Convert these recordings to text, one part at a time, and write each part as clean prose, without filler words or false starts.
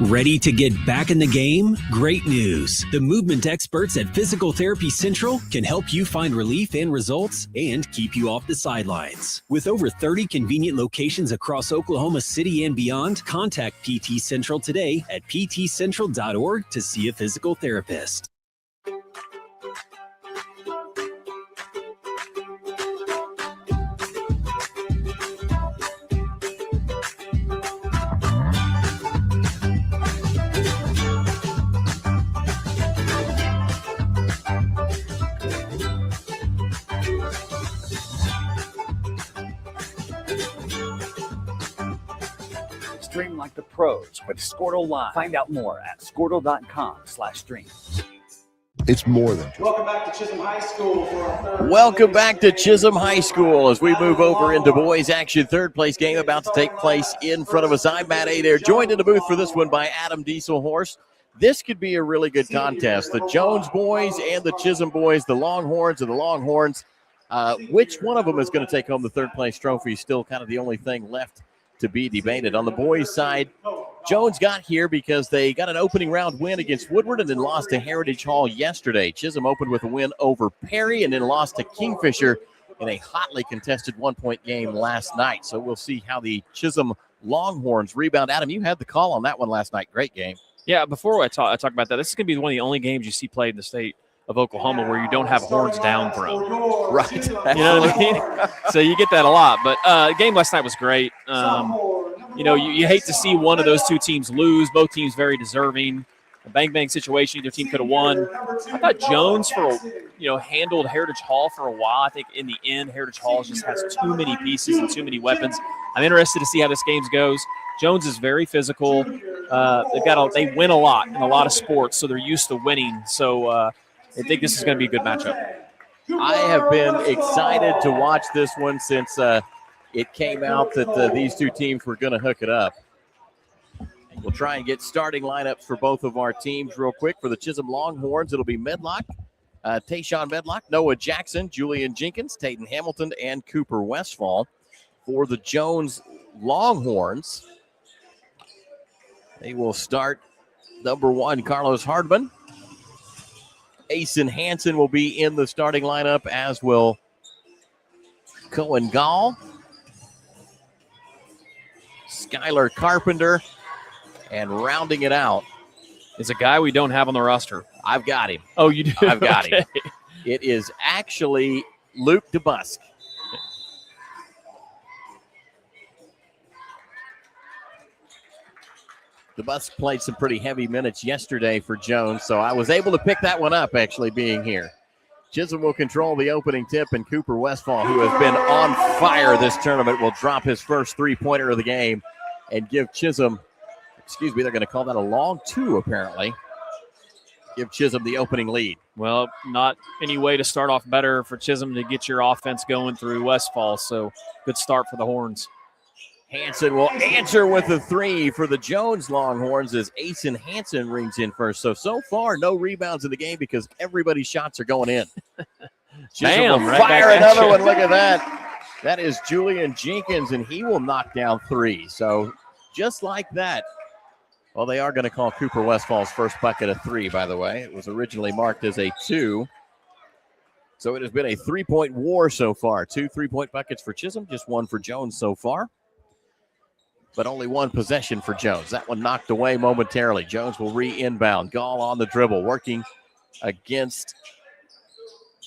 Ready to get back in the game? Great news. The movement experts at Physical Therapy Central can help you find relief and results and keep you off the sidelines. With over 30 convenient locations across Oklahoma City and beyond, contact PT Central today at ptcentral.org to see a physical therapist. Stream like the pros with Squirtle Live. Find out more at squirtle.com/stream. It's more than. Welcome back to Chisholm High School for our third. Welcome back to Chisholm High School as we move over into boys action. Third place game about to take place in front of us. I'm Matt Adair, joined in the booth for this one by Adam Dieselhorst. This could be a really good contest. The Jones boys and the Chisholm boys, the Longhorns and the Longhorns. Which one of them is going to take home the third place trophy? Still kind of the only thing left to be debated. On the boys' side, Jones got here because they got an opening round win against Woodward and then lost to Heritage Hall yesterday. Chisholm opened with a win over Perry and then lost to Kingfisher in a hotly contested one-point game last night. So we'll see how the Chisholm Longhorns rebound. Adam, you had the call on that one last night. Great game. Yeah, before I talk about that, this is going to be one of the only games you see played in the state of Oklahoma where you don't have horns down thrown. Right. You know what I mean? So you get that a lot. But the game last night was great. You hate to see one of those two teams lose. Both teams very deserving. A bang-bang situation. Either team could have won. I thought Jones handled Heritage Hall for a while. I think in the end, Heritage Hall just has too many pieces and too many weapons. I'm interested to see how this game goes. Jones is very physical. They win a lot in a lot of sports, so they're used to winning. So I think this is going to be a good matchup. I have been excited to watch this one since it came out that these two teams were going to hook it up. We'll try and get starting lineups for both of our teams real quick. For the Chisholm Longhorns, it'll be Medlock, Tayshawn Medlock, Noah Jackson, Julian Jenkins, Tayton Hamilton, and Cooper Westfall. For the Jones Longhorns, they will start number 1, Carlos Hardman. Asen Hansen will be in the starting lineup, as will Cohen Gall, Skylar Carpenter, and rounding it out is a guy we don't have on the roster. I've got him. Oh, you do? I've got him. It is actually Luke DeBusk. DeBusk played some pretty heavy minutes yesterday for Jones, so I was able to pick that one up, actually, being here. Chisholm will control the opening tip, and Cooper Westfall, who has been on fire this tournament, will drop his first three-pointer of the game and give Chisholm, they're going to call that a long 2, apparently. Give Chisholm the opening lead. Well, not any way to start off better for Chisholm to get your offense going through Westfall, so good start for the Horns. Hansen will answer with a 3 for the Jones Longhorns as Asen Hansen rings in first. So far, no rebounds in the game because everybody's shots are going in. Bam, right fire another one. Look at that. That is Julian Jenkins, and he will knock down 3. So just like that. Well, they are going to call Cooper Westfall's first bucket a 3, by the way. It was originally marked as a 2. So it has been a 3-point war so far. 2 3-point buckets for Chisholm, just 1 for Jones so far. But only 1 possession for Jones. That one knocked away momentarily. Jones will re-inbound. Gall on the dribble, working against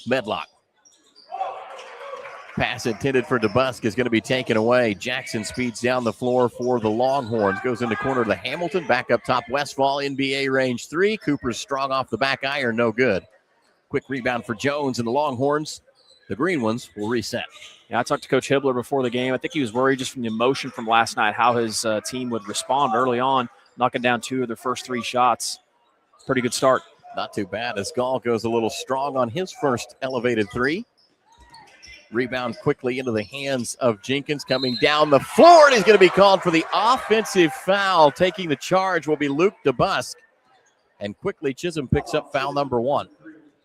Medlock. Pass intended for DeBusk is going to be taken away. Jackson speeds down the floor for the Longhorns. Goes in the corner to Hamilton. Back up top, Westfall, NBA range 3. Cooper's strong off the back iron, no good. Quick rebound for Jones, and the Longhorns, the green ones, will reset. Yeah, I talked to Coach Hibbler before the game. I think he was worried just from the emotion from last night, how his team would respond early on, knocking down 2 of their first 3 shots. Pretty good start. Not too bad as Gall goes a little strong on his first elevated 3. Rebound quickly into the hands of Jenkins coming down the floor, and he's going to be called for the offensive foul. Taking the charge will be Luke DeBusk. And quickly Chisholm picks up foul number 1.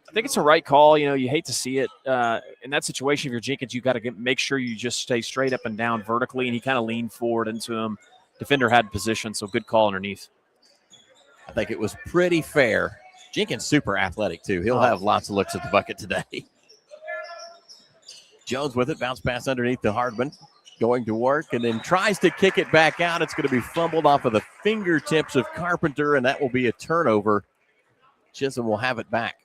I think it's a right call. You hate to see it. In that situation, if you're Jenkins, you got to make sure you just stay straight up and down vertically, and he kind of leaned forward into him. Defender had position, so good call underneath. I think it was pretty fair. Jenkins super athletic, too. He'll have lots of looks at the bucket today. Jones with it, bounce pass underneath to Hardman. Going to work and then tries to kick it back out. It's going to be fumbled off of the fingertips of Carpenter, and that will be a turnover. Chisholm will have it back.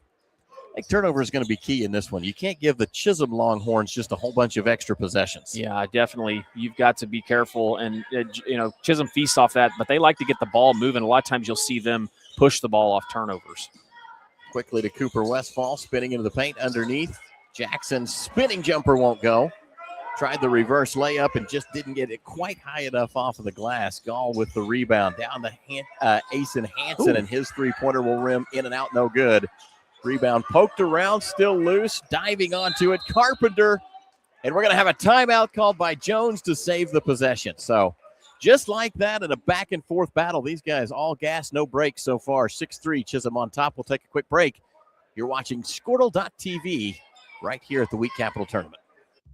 I think turnover is going to be key in this one. You can't give the Chisholm Longhorns just a whole bunch of extra possessions. Yeah, definitely. You've got to be careful. And, Chisholm feasts off that, but they like to get the ball moving. A lot of times you'll see them push the ball off turnovers. Quickly to Cooper Westfall, spinning into the paint underneath. Jackson spinning jumper won't go. Tried the reverse layup and just didn't get it quite high enough off of the glass. Gall with the rebound. Down to Asen Hansen, and his three-pointer will rim in and out, no good. Rebound poked around, still loose. Diving onto it, Carpenter. And we're going to have a timeout called by Jones to save the possession. So just like that in a back-and-forth battle, these guys all gas, no brakes so far. 6-3, Chisholm on top. We'll take a quick break. You're watching Squirtle.tv right here at the Wheat Capital Tournament.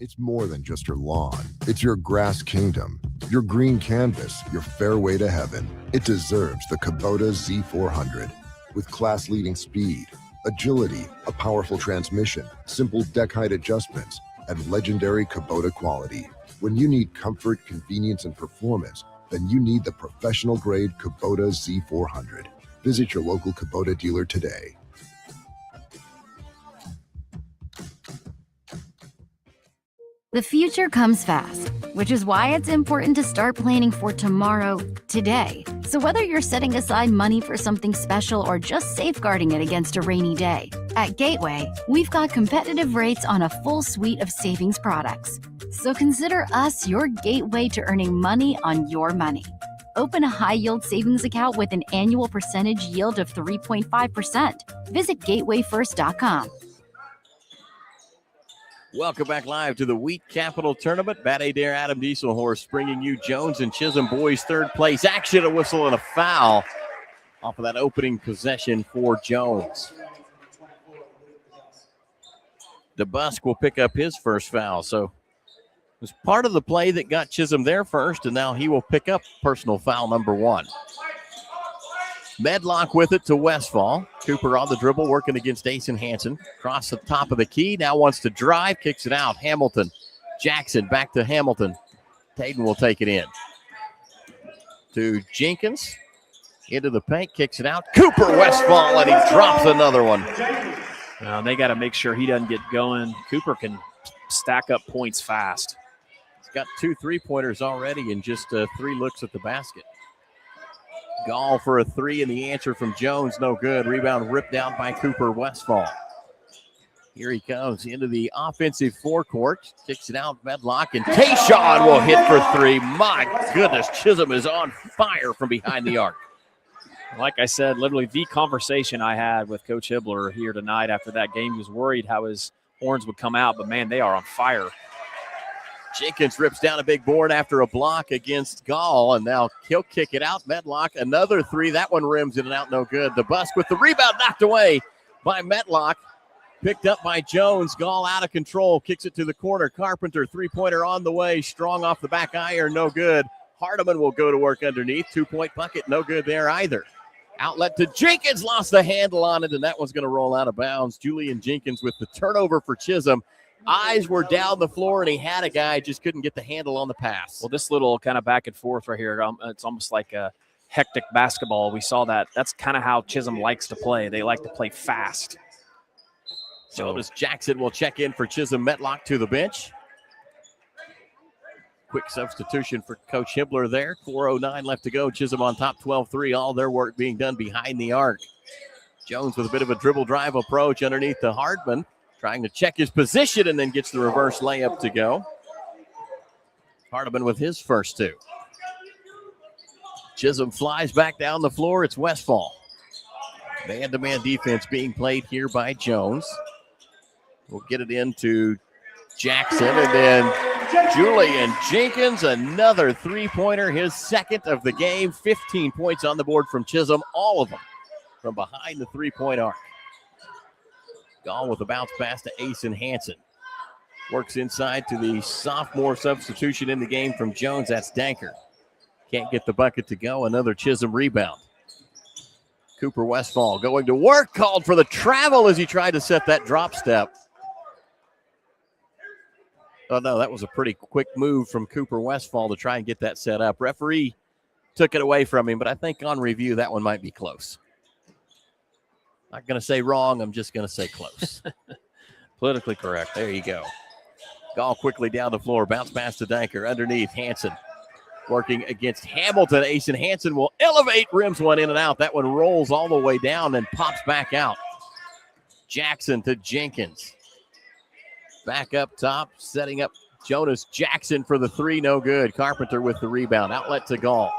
It's more than just your lawn. It's your grass kingdom, your green canvas, your fairway to heaven. It deserves the Kubota Z400. With class-leading speed, agility, a powerful transmission, simple deck height adjustments, and legendary Kubota quality. When you need comfort, convenience, and performance, then you need the professional-grade Kubota Z400. Visit your local Kubota dealer today. The future comes fast, which is why it's important to start planning for tomorrow, today. So whether you're setting aside money for something special or just safeguarding it against a rainy day, at Gateway, we've got competitive rates on a full suite of savings products. So consider us your gateway to earning money on your money. Open a high-yield savings account with an annual percentage yield of 3.5%. Visit gatewayfirst.com. Welcome back live to the Wheat Capital Tournament. Bat Adair, Adam Dieselhorst bringing you Jones and Chisholm boys third place action, a whistle and a foul off of that opening possession for Jones. DeBusk will pick up his first foul. So it was part of the play that got Chisholm there first, and now he will pick up personal foul number 1. Medlock with it to Westfall. Cooper on the dribble, working against Asen Hansen. Across the top of the key, now wants to drive, kicks it out. Hamilton. Jackson back to Hamilton. Taden will take it in. To Jenkins. Into the paint, kicks it out. Cooper Westfall, and he drops another one. They got to make sure he doesn't get going. Cooper can stack up points fast. He's got 2 3-pointers already and just 3 looks at the basket. Gall for a 3, and the answer from Jones, no good. Rebound ripped down by Cooper Westfall. Here he comes into the offensive forecourt. Kicks it out, Medlock, and Tayshawn will hit for 3. My goodness, Chisholm is on fire from behind the arc. Like I said, literally the conversation I had with Coach Hibbler here tonight after that game, he was worried how his horns would come out, but, man, they are on fire. Jenkins rips down a big board after a block against Gall, and now he'll kick it out. Medlock, another 3. That one rims in and out, no good. DeBusk with the rebound knocked away by Medlock. Picked up by Jones. Gall out of control, kicks it to the corner. Carpenter, 3-pointer on the way. Strong off the back iron, no good. Hardiman will go to work underneath. 2-point bucket, no good there either. Outlet to Jenkins, lost the handle on it, and that one's going to roll out of bounds. Julian Jenkins with the turnover for Chisholm. Eyes were down the floor, and he had a guy, just couldn't get the handle on the pass. Well, this little kind of back and forth right here, it's almost like a hectic basketball. We saw that. That's kind of how Chisholm likes to play. They like to play fast. Jonas Jackson will check in for Chisholm. Medlock to the bench. Quick substitution for Coach Hibbler there. 4:09 left to go. Chisholm on top, 12-3. All their work being done behind the arc. Jones with a bit of a dribble drive approach underneath to Hardman. Trying to check his position and then gets the reverse layup to go. Hardiman with his first 2. Chisholm flies back down the floor. It's Westfall. Man-to-man defense being played here by Jones. We'll get it into Jackson, and then Julian Jenkins, another 3-pointer, his second of the game. 15 points on the board from Chisholm, all of them from behind the 3-point arc. Gall with a bounce pass to Asen Hansen. Works inside to the sophomore substitution in the game from Jones. That's Danker. Can't get the bucket to go. Another Chisholm rebound. Cooper Westfall going to work, called for the travel as he tried to set that drop step. Oh, no, that was a pretty quick move from Cooper Westfall to try and get that set up. Referee took it away from him, but I think on review that one might be close. Not going to say wrong, I'm just going to say close. Politically correct. There you go. Gall quickly down the floor, bounce pass to Danker, underneath Hansen. Working against Hamilton. Ace and Hansen will elevate, rims one in and out. That one rolls all the way down and pops back out. Jackson to Jenkins. Back up top, setting up Jonas Jackson for the three, no good. Carpenter with the rebound, outlet to Gall.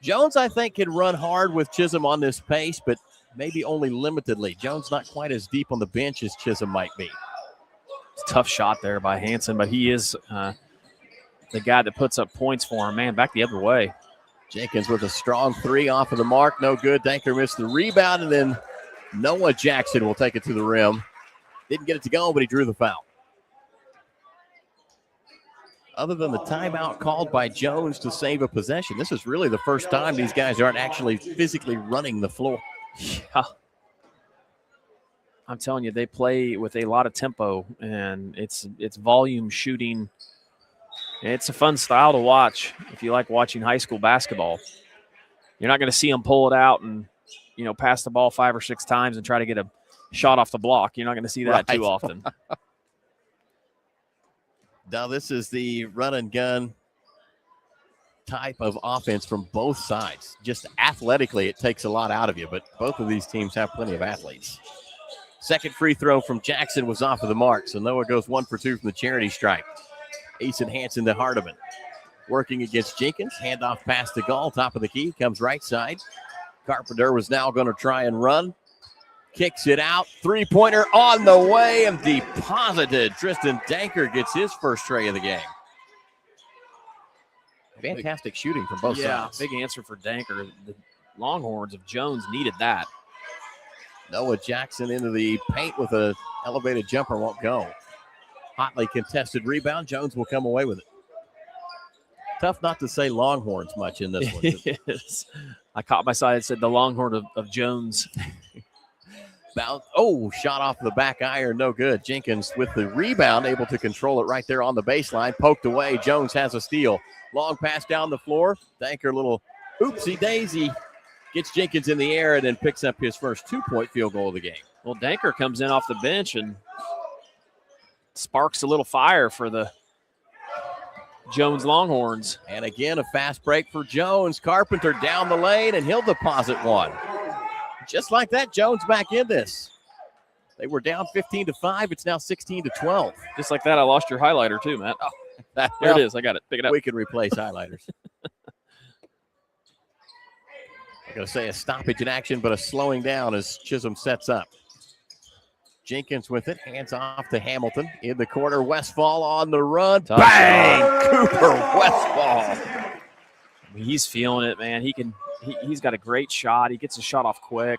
Jones, I think, can run hard with Chisholm on this pace, but maybe only limitedly. Jones not quite as deep on the bench as Chisholm might be. It's a tough shot there by Hansen, but he is the guy that puts up points for him. Man, back the other way. Jenkins with a strong three off of the mark, no good. Danker missed the rebound, and then Noah Jackson will take it to the rim. Didn't get it to go, but he drew the foul. Other than the timeout called by Jones to save a possession, this is really the first time these guys aren't actually physically running the floor. Yeah. I'm telling you, they play with a lot of tempo, and it's volume shooting. It's a fun style to watch if you like watching high school basketball. You're not going to see them pull it out and, pass the ball 5 or 6 times and try to get a shot off the block. You're not going to see that too often. Now this is the run and gun type of offense from both sides. Just athletically, it takes a lot out of you, but both of these teams have plenty of athletes. Second free throw from Jackson was off of the mark, so Noah goes 1 for 2 from the charity stripe. Ace and Hansen to Hardiman. Working against Jenkins, handoff pass to Gall, top of the key, comes right side. Carpenter was now going to try and run. Kicks it out, three-pointer on the way and deposited. Tristan Danker gets his first tray of the game. Fantastic shooting from both sides. Big answer for Danker. The Longhorns of Jones needed that. Noah Jackson into the paint with an elevated jumper, won't go. Hotly contested rebound. Jones will come away with it. Tough not to say Longhorns much in this one. Yes. I caught my side and said the Longhorn of Jones. Shot off the back iron, no good. Jenkins with the rebound, able to control it right there on the baseline. Poked away. Jones has a steal. Long pass down the floor. Danker, little oopsie daisy. Gets Jenkins in the air and then picks up his first 2-point field goal of the game. Well, Danker comes in off the bench and sparks a little fire for the Jones Longhorns. And again, a fast break for Jones. Carpenter down the lane, and he'll deposit one. Just like that, Jones back in this. They were down 15-5. It's now 16-12. Just like that, I lost your highlighter too, Matt. There it is. I got it. Pick it up. We can replace highlighters. I'm going to say a stoppage in action, but a slowing down as Chisholm sets up. Jenkins with it. Hands off to Hamilton. In the corner, Westfall on the run. Bang! Cooper Westfall. He's feeling it, man. He's got a great shot. He gets a shot off quick.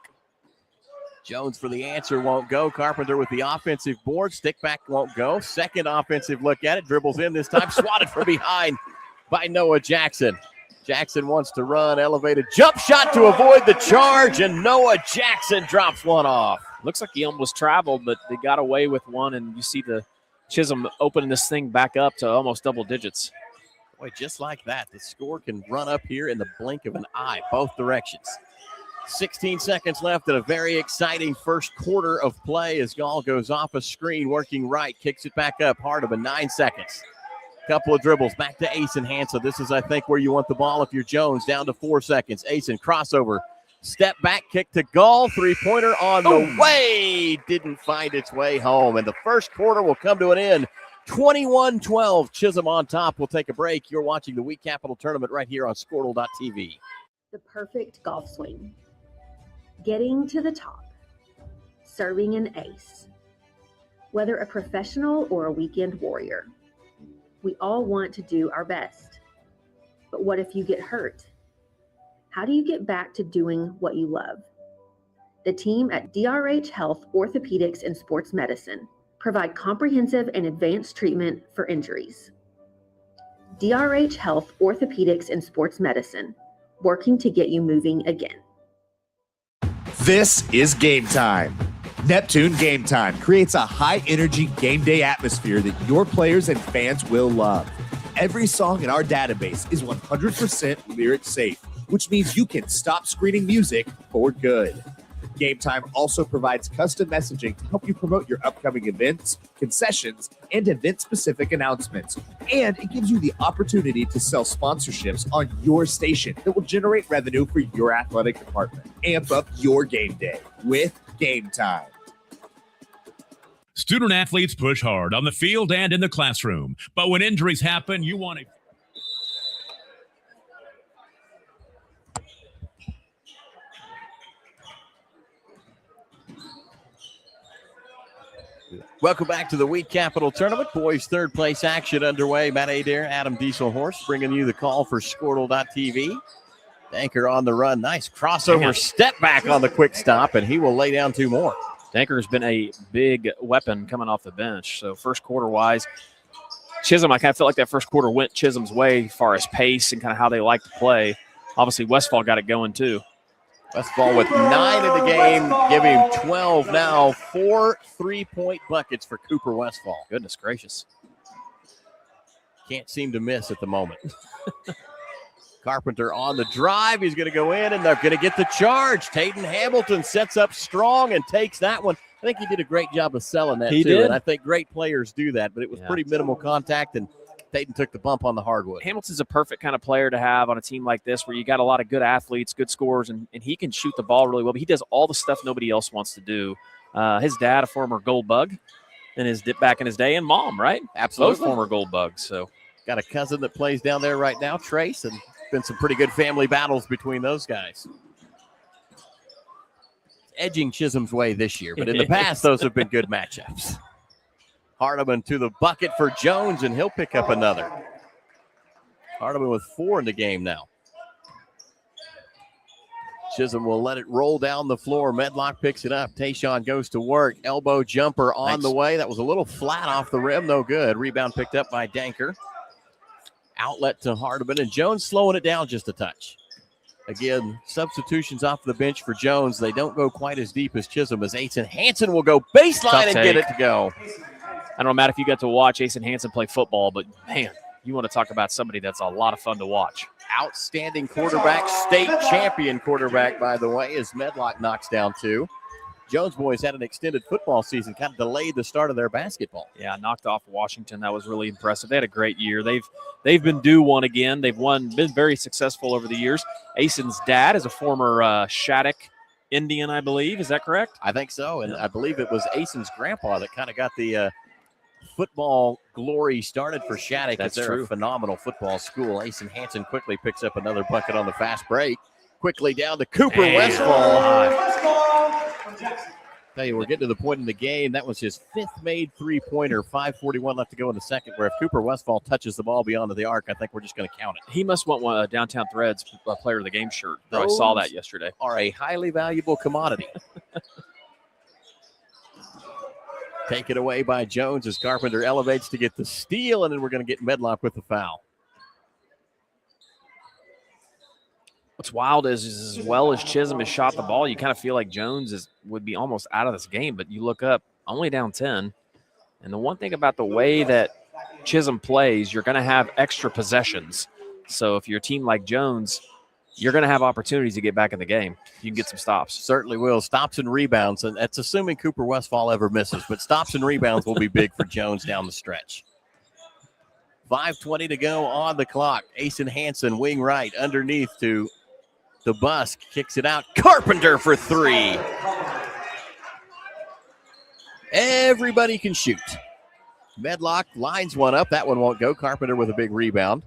Jones for the answer won't go. Carpenter with the offensive board. Stick back won't go. Second offensive look at it. Dribbles in this time. Swatted from behind by Noah Jackson. Jackson wants to run. Elevated jump shot to avoid the charge, and Noah Jackson drops one off. Looks like he almost traveled, but they got away with one, and you see the Chisholm opening this thing back up to almost double digits. Boy, just like that, the score can run up here in the blink of an eye, both directions. 16 seconds left in a very exciting first quarter of play as Gall goes off a screen, working right, kicks it back up. Hardiman, 9 seconds. Couple of dribbles, back to Ace and Hansen. This is, I think, where you want the ball if you're Jones, down to 4 seconds. Ace and crossover. Step back, kick to Gall. Three-pointer on the way. Didn't find its way home. And the first quarter will come to an end. 21-12. Chisholm on top. We'll take a break. You're watching the Week Capital Tournament right here on Squirtle.tv. The perfect golf swing. Getting to the top. Serving an ace. Whether a professional or a weekend warrior, we all want to do our best. But what if you get hurt? How do you get back to doing what you love? The team at DRH Health Orthopedics and Sports Medicine provide comprehensive and advanced treatment for injuries. DRH Health Orthopedics and Sports Medicine, working to get you moving again. This is Game Time. Neptune Game Time creates a high-energy game day atmosphere that your players and fans will love. Every song in our database is 100% lyric safe, which means you can stop screening music for good. Game Time also provides custom messaging to help you promote your upcoming events, concessions, and event-specific announcements. And it gives you the opportunity to sell sponsorships on your station that will generate revenue for your athletic department. Amp up your game day with Game Time. Student athletes push hard on the field and in the classroom, but when injuries happen, you want to... Welcome back to the Wheat Capital Tournament. Boys third place action underway. Matt Adair, Adam Dieselhorst bringing you the call for Squirtle.tv. Danker on the run. Nice crossover step back on the quick stop, and he will lay down two more. Danker has been a big weapon coming off the bench. So first quarter-wise, Chisholm, I kind of felt like that first quarter went Chisholm's way as far as pace and kind of how they like to play. Obviously, Westfall got it going too. Westfall with 9 in the game, giving him 12 now. 4 3-point buckets for Cooper Westfall. Goodness gracious. Can't seem to miss at the moment. Carpenter on the drive. He's going to go in, and they're going to get the charge. Tayton Hamilton sets up strong and takes that one. I think he did a great job of selling that, he too. did. And I think great players do that, but it was pretty minimal contact, and Tayton took the bump on the hardwood. Hamilton's a perfect kind of player to have on a team like this where you got a lot of good athletes, good scorers, and he can shoot the ball really well. But he does all the stuff nobody else wants to do. His dad, a former Gold Bug, and his dip back in his day, and mom, right? Absolutely. Both former Gold Bugs. So got a cousin that plays down there right now, Trace, and been some pretty good family battles between those guys. Edging Chisholm's way this year, but in the past, those have been good matchups. Hardeman to the bucket for Jones, and he'll pick up another. Hardeman with 4 in the game now. Chisholm will let it roll down the floor. Medlock picks it up. Tayshawn goes to work. Elbow jumper on the way. That was a little flat off the rim. No good. Rebound picked up by Danker. Outlet to Hardeman, and Jones slowing it down just a touch. Again, substitutions off the bench for Jones. They don't go quite as deep as Chisholm, as Asen Hansen will go baseline and get it to go. I don't know, Matt, if you got to watch Asen Hansen play football, but, man, you want to talk about somebody that's a lot of fun to watch. Outstanding quarterback, state champion quarterback, by the way, as Medlock knocks down 2. Jones boys had an extended football season, kind of delayed the start of their basketball. Yeah, knocked off Washington. That was really impressive. They had a great year. They've been due one again. They've been very successful over the years. Asen's dad is a former Shattuck Indian, I believe. Is that correct? I think so, and I believe it was Asen's grandpa that kind of got the football glory started for Shattuck. That's they're true. A phenomenal football school. Asen Hansen quickly picks up another bucket on the fast break. Quickly down to Cooper Westfall. Tell you, we're getting to the point in the game. That was his 5th made three-pointer. 5:41 left to go in the second, where if Cooper Westfall touches the ball beyond the arc, I think we're just going to count it. He must want one Downtown Threads player of the game shirt. I saw that yesterday. Are a highly valuable commodity. Taken away by Jones as Carpenter elevates to get the steal, and then we're going to get Medlock with the foul. What's wild is as well as Chisholm has shot the ball, you kind of feel like Jones would be almost out of this game, but you look up, only down 10. And the one thing about the way that Chisholm plays, you're going to have extra possessions. So if you're a team like Jones, you're going to have opportunities to get back in the game. You can get some stops. Certainly will. Stops and rebounds, and that's assuming Cooper Westfall ever misses, but stops and rebounds will be big for Jones down the stretch. 5:20 to go on the clock. Asen Hansen, wing right, underneath to the Busk, kicks it out. Carpenter for 3. Everybody can shoot. Medlock lines one up. That one won't go. Carpenter with a big rebound.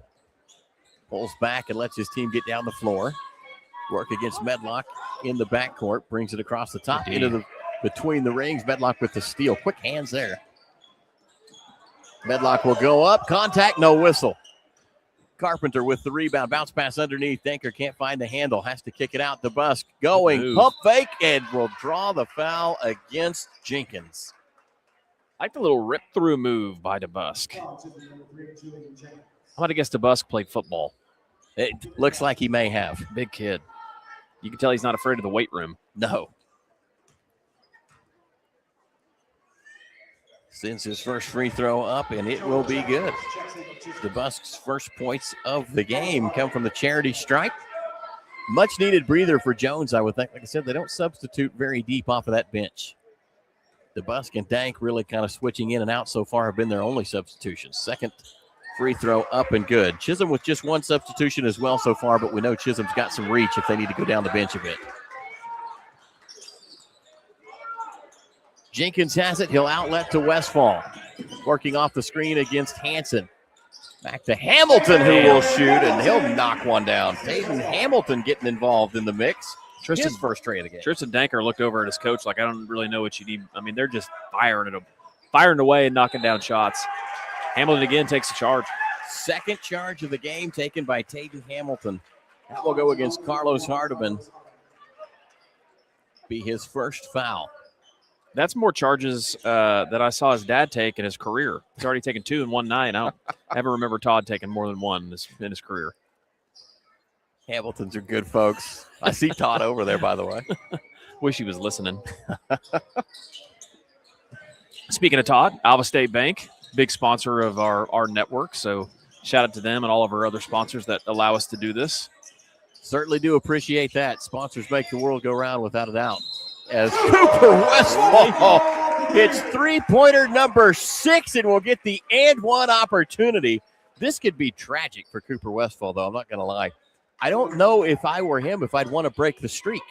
Pulls back and lets his team get down the floor. Work against Medlock in the backcourt. Brings it across the top into between the rings. Medlock with the steal. Quick hands there. Medlock will go up. Contact, no whistle. Carpenter with the rebound. Bounce pass underneath. Danker can't find the handle. Has to kick it out. The Busk going. Pump fake and will draw the foul against Jenkins. I like the little rip-through move by DeBusk. I'm going to guess DeBusk played football. It looks like he may have. Big kid. You can tell he's not afraid of the weight room. No. Sends his first free throw up, and it will be good. DeBusk's first points of the game come from the charity stripe. Much needed breather for Jones, I would think. Like I said, they don't substitute very deep off of that bench. DeBusk and Dank really kind of switching in and out so far have been their only substitutions. Second free throw up and good. Chisholm with just one substitution as well so far, but we know Chisholm's got some reach if they need to go down the bench a bit. Jenkins has it. He'll outlet to Westfall. Working off the screen against Hanson. Back to Hamilton, who will shoot, and he'll knock one down. Tatum Hamilton getting involved in the mix. His first tray of the game. Tristan Danker looked over at his coach like, I don't really know what you need. I mean, they're just firing away and knocking down shots. Hamilton again takes the charge. Second charge of the game taken by Tatum Hamilton. That will go against Carlos Hardiman. Be his first foul. That's more charges that I saw his dad take in his career. He's already taken 2 in one night. I don't ever remember Todd taking more than 1 in his career. Hamiltons are good folks. I see Todd over there, by the way. Wish he was listening. Speaking of Todd, Alva State Bank, big sponsor of our network. So shout out to them and all of our other sponsors that allow us to do this. Certainly do appreciate that. Sponsors make the world go round without a doubt. As Cooper Westfall hits three-pointer number 6 and will get the and one opportunity. This could be tragic for Cooper Westfall, though. I'm not going to lie. I don't know if I were him if I'd want to break the streak.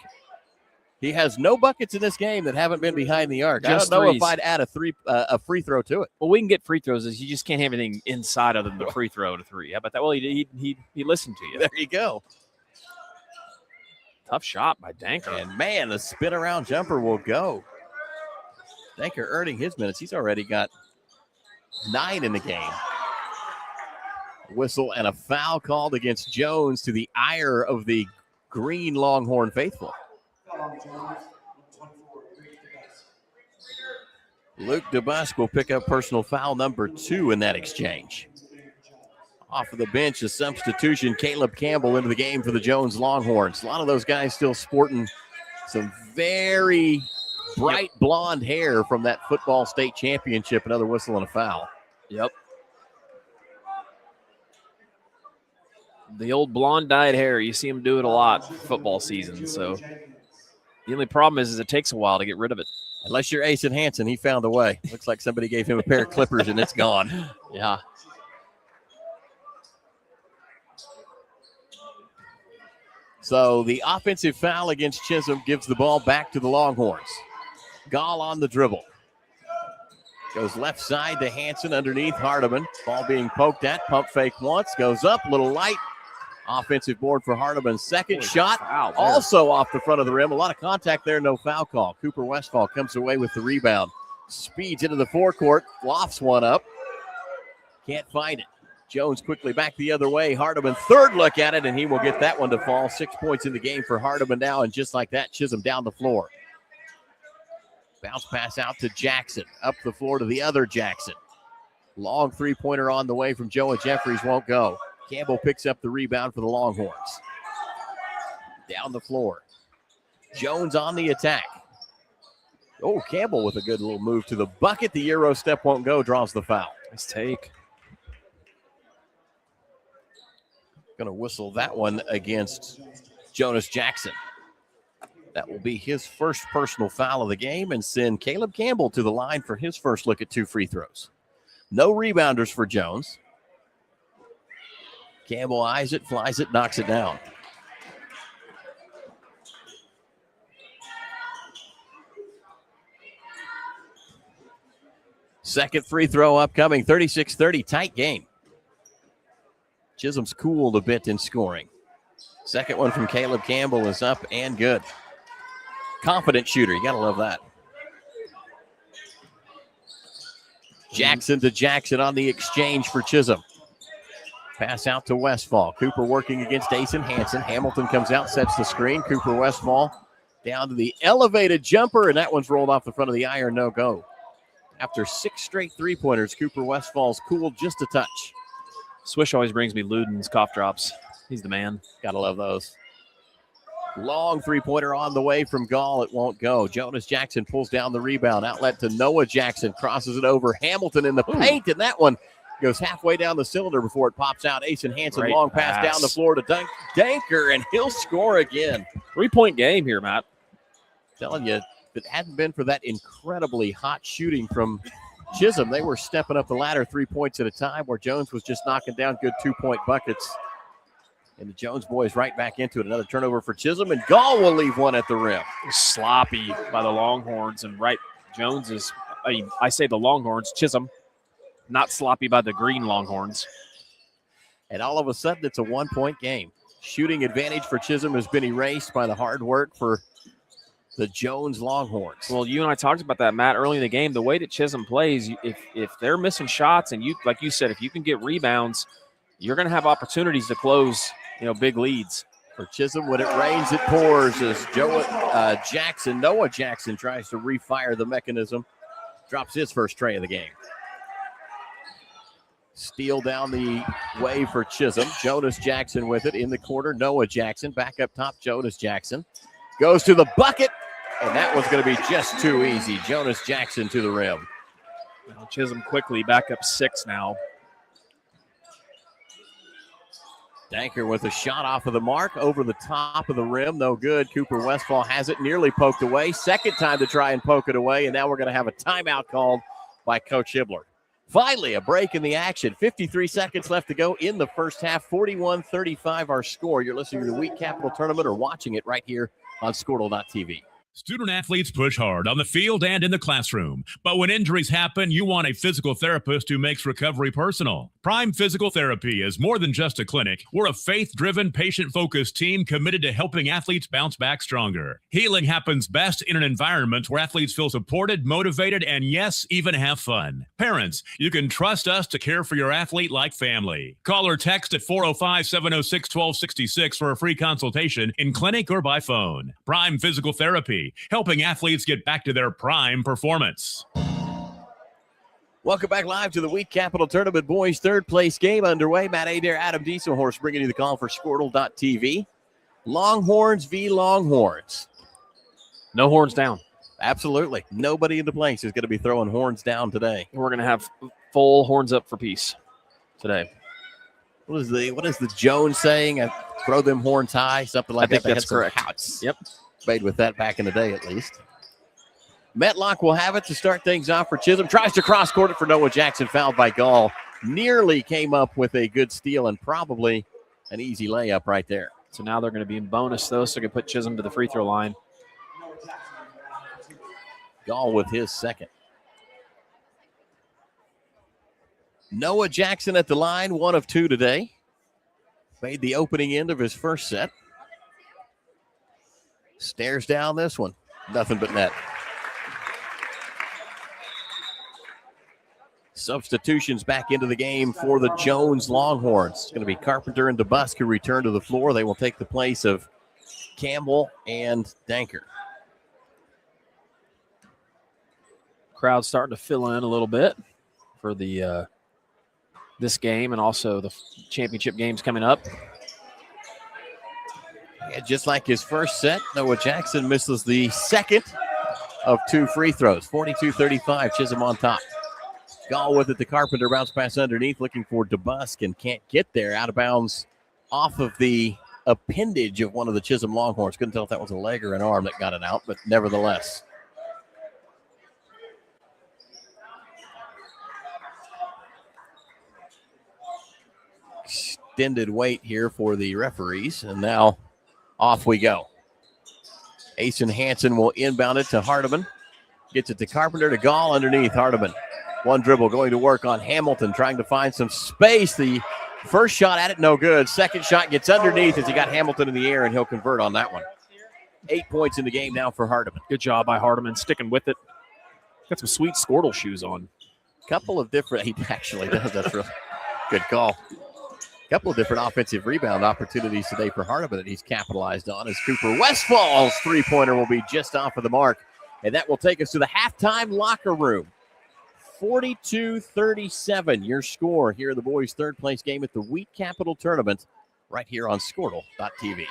He has no buckets in this game that haven't been behind the arc. Just I don't know threes. if I'd add a free throw to it. Well, we can get free throws. You just can't have anything inside other than the free throw to 3. How about that? Well, he listened to you. There you go. Tough shot by Danker. And, man, the spin-around jumper will go. Danker earning his minutes. He's already got 9 in the game. Whistle and a foul called against Jones to the ire of the Green Longhorn faithful. Luke DeBusk will pick up personal foul number 2 in that exchange. Off of the bench, a substitution, Caleb Campbell into the game for the Jones Longhorns. A lot of those guys still sporting some very bright blonde hair from that football state championship. Another whistle and a foul. Yep. The old blonde dyed hair. You see him do it a lot football season. So the only problem is it takes a while to get rid of it. Unless you're Ace and Hansen, he found a way. Looks like somebody gave him a pair of clippers and it's gone. Yeah. So the offensive foul against Chisholm gives the ball back to the Longhorns. Gall on the dribble. Goes left side to Hansen underneath Hardiman. Ball being poked at. Pump fake once. Goes up. Little light. Offensive board for Hardiman. Second shot. Also off the front of the rim. A lot of contact there. No foul call. Cooper Westfall comes away with the rebound. Speeds into the forecourt. Lofts one up. Can't find it. Jones quickly back the other way. Hardiman third look at it, and he will get that one to fall. 6 points in the game for Hardiman now, and just like that, Chisholm down the floor. Bounce pass out to Jackson. Up the floor to the other Jackson. Long three-pointer on the way from Joe and Jeffries won't go. Campbell picks up the rebound for the Longhorns. Down the floor. Jones on the attack. Oh, Campbell with a good little move to the bucket. The Euro step won't go, draws the foul. Nice take. Going to whistle that one against Jonas Jackson. That will be his first personal foul of the game and send Caleb Campbell to the line for his first look at 2 free throws. No rebounders for Jones. Campbell eyes it, flies it, knocks it down. Second free throw upcoming, 36-30, tight game. Chisholm's cooled a bit in scoring. Second one from Caleb Campbell is up and good. Confident shooter. You got to love that. Jackson to Jackson on the exchange for Chisholm. Pass out to Westfall. Cooper working against Asen Hansen. Hamilton comes out, sets the screen. Cooper Westfall down to the elevated jumper, and that one's rolled off the front of the iron. No go. After 6 straight three-pointers, Cooper Westfall's cooled just a touch. Swish always brings me Luden's cough drops. He's the man. Gotta love those. Long three-pointer on the way from Gall. It won't go. Jonas Jackson pulls down the rebound. Outlet to Noah Jackson. Crosses it over. Hamilton in the paint, and that one goes halfway down the cylinder before it pops out. Asen Hansen, Great long pass down the floor to Danker, and he'll score again. 3-point game here, Matt. Telling you, if it hadn't been for that incredibly hot shooting from Chisholm, they were stepping up the ladder 3 points at a time, where Jones was just knocking down good 2-point buckets. And the Jones boys right back into it. Another turnover for Chisholm, and Gall will leave one at the rim. Sloppy by the Longhorns, and Jones is, I say the Longhorns, Chisholm, not sloppy by the green Longhorns. And all of a sudden, it's a 1-point game. Shooting advantage for Chisholm has been erased by the hard work for the Jones Longhorns. Well, you and I talked about that, Matt, early in the game. The way that Chisholm plays, if they're missing shots, and you, like you said, if you can get rebounds, you're going to have opportunities to close, big leads. For Chisholm, when it rains, it pours as Noah Jackson tries to refire the mechanism. Drops his first tray of the game. Steal down the way for Chisholm. Jonas Jackson with it in the corner. Noah Jackson back up top. Jonas Jackson goes to the bucket, and that was going to be just too easy. Jonas Jackson to the rim. Chisholm quickly back up 6 now. Danker with a shot off of the mark over the top of the rim. No good. Cooper Westfall has it nearly poked away. Second time to try and poke it away, and now we're going to have a timeout called by Coach Hibbler. Finally, a break in the action. 53 seconds left to go in the first half. 41-35 our score. You're listening to the Week Capital Tournament or watching it right here on Squirtle.tv. Student athletes push hard on the field and in the classroom. But when injuries happen, you want a physical therapist who makes recovery personal. Prime Physical Therapy is more than just a clinic. We're a faith-driven, patient-focused team committed to helping athletes bounce back stronger. Healing happens best in an environment where athletes feel supported, motivated, and yes, even have fun. Parents, you can trust us to care for your athlete like family. Call or text at 405-706-1266 for a free consultation in clinic or by phone. Prime Physical Therapy, helping athletes get back to their prime performance. Welcome back live to the Week Capital Tournament Boys third place game underway. Matt Adair, Adam Dieselhorse bringing you the call for Squirtle.tv. Longhorns v. Longhorns. No horns down. Absolutely. Nobody in the place is going to be throwing horns down today. We're going to have full horns up for peace today. What is the Jones saying? Throw them horns high, something like that. I think that's correct. Yep. Made with that back in the day, at least. Metlock will have it to start things off for Chisholm. Tries to cross-court it for Noah Jackson, fouled by Gall. Nearly came up with a good steal and probably an easy layup right there. So now they're going to be in bonus, though, so they can put Chisholm to the free throw line. Gall with his second. Noah Jackson at the line, 1 of 2 today. Made the opening end of his first set. Stares down this one. Nothing but net. Substitutions back into the game for the Jones Longhorns. It's going to be Carpenter and DeBusk who return to the floor. They will take the place of Campbell and Danker. Crowd starting to fill in a little bit for the this game and also the championship games coming up. Yeah, just like his first set, Noah Jackson misses the second of 2 free throws. 42-35, Chisholm on top. Gall with it to Carpenter, bounce pass underneath, looking for DeBusk and can't get there. Out of bounds off of the appendage of one of the Chisholm Longhorns. Couldn't tell if that was a leg or an arm that got it out, but nevertheless. Extended wait here for the referees, and now off we go. Asen Hansen will inbound it to Hardiman. Gets it to Carpenter, to Gall underneath. Hardiman, one dribble going to work on Hamilton, trying to find some space. The first shot at it, no good. Second shot gets underneath as he got Hamilton in the air, and he'll convert on that one. 8 points in the game now for Hardiman. Good job by Hardiman, sticking with it. Got some sweet Squirtle shoes on. Couple of different, he actually does. That's really good call. Couple of different offensive rebound opportunities today for Hardiman that he's capitalized on, as Cooper Westfall's three-pointer will be just off of the mark. And that will take us to the halftime locker room. 42-37, your score here in the boys' third place game at the Week Capital Tournament right here on Squirtle.tv.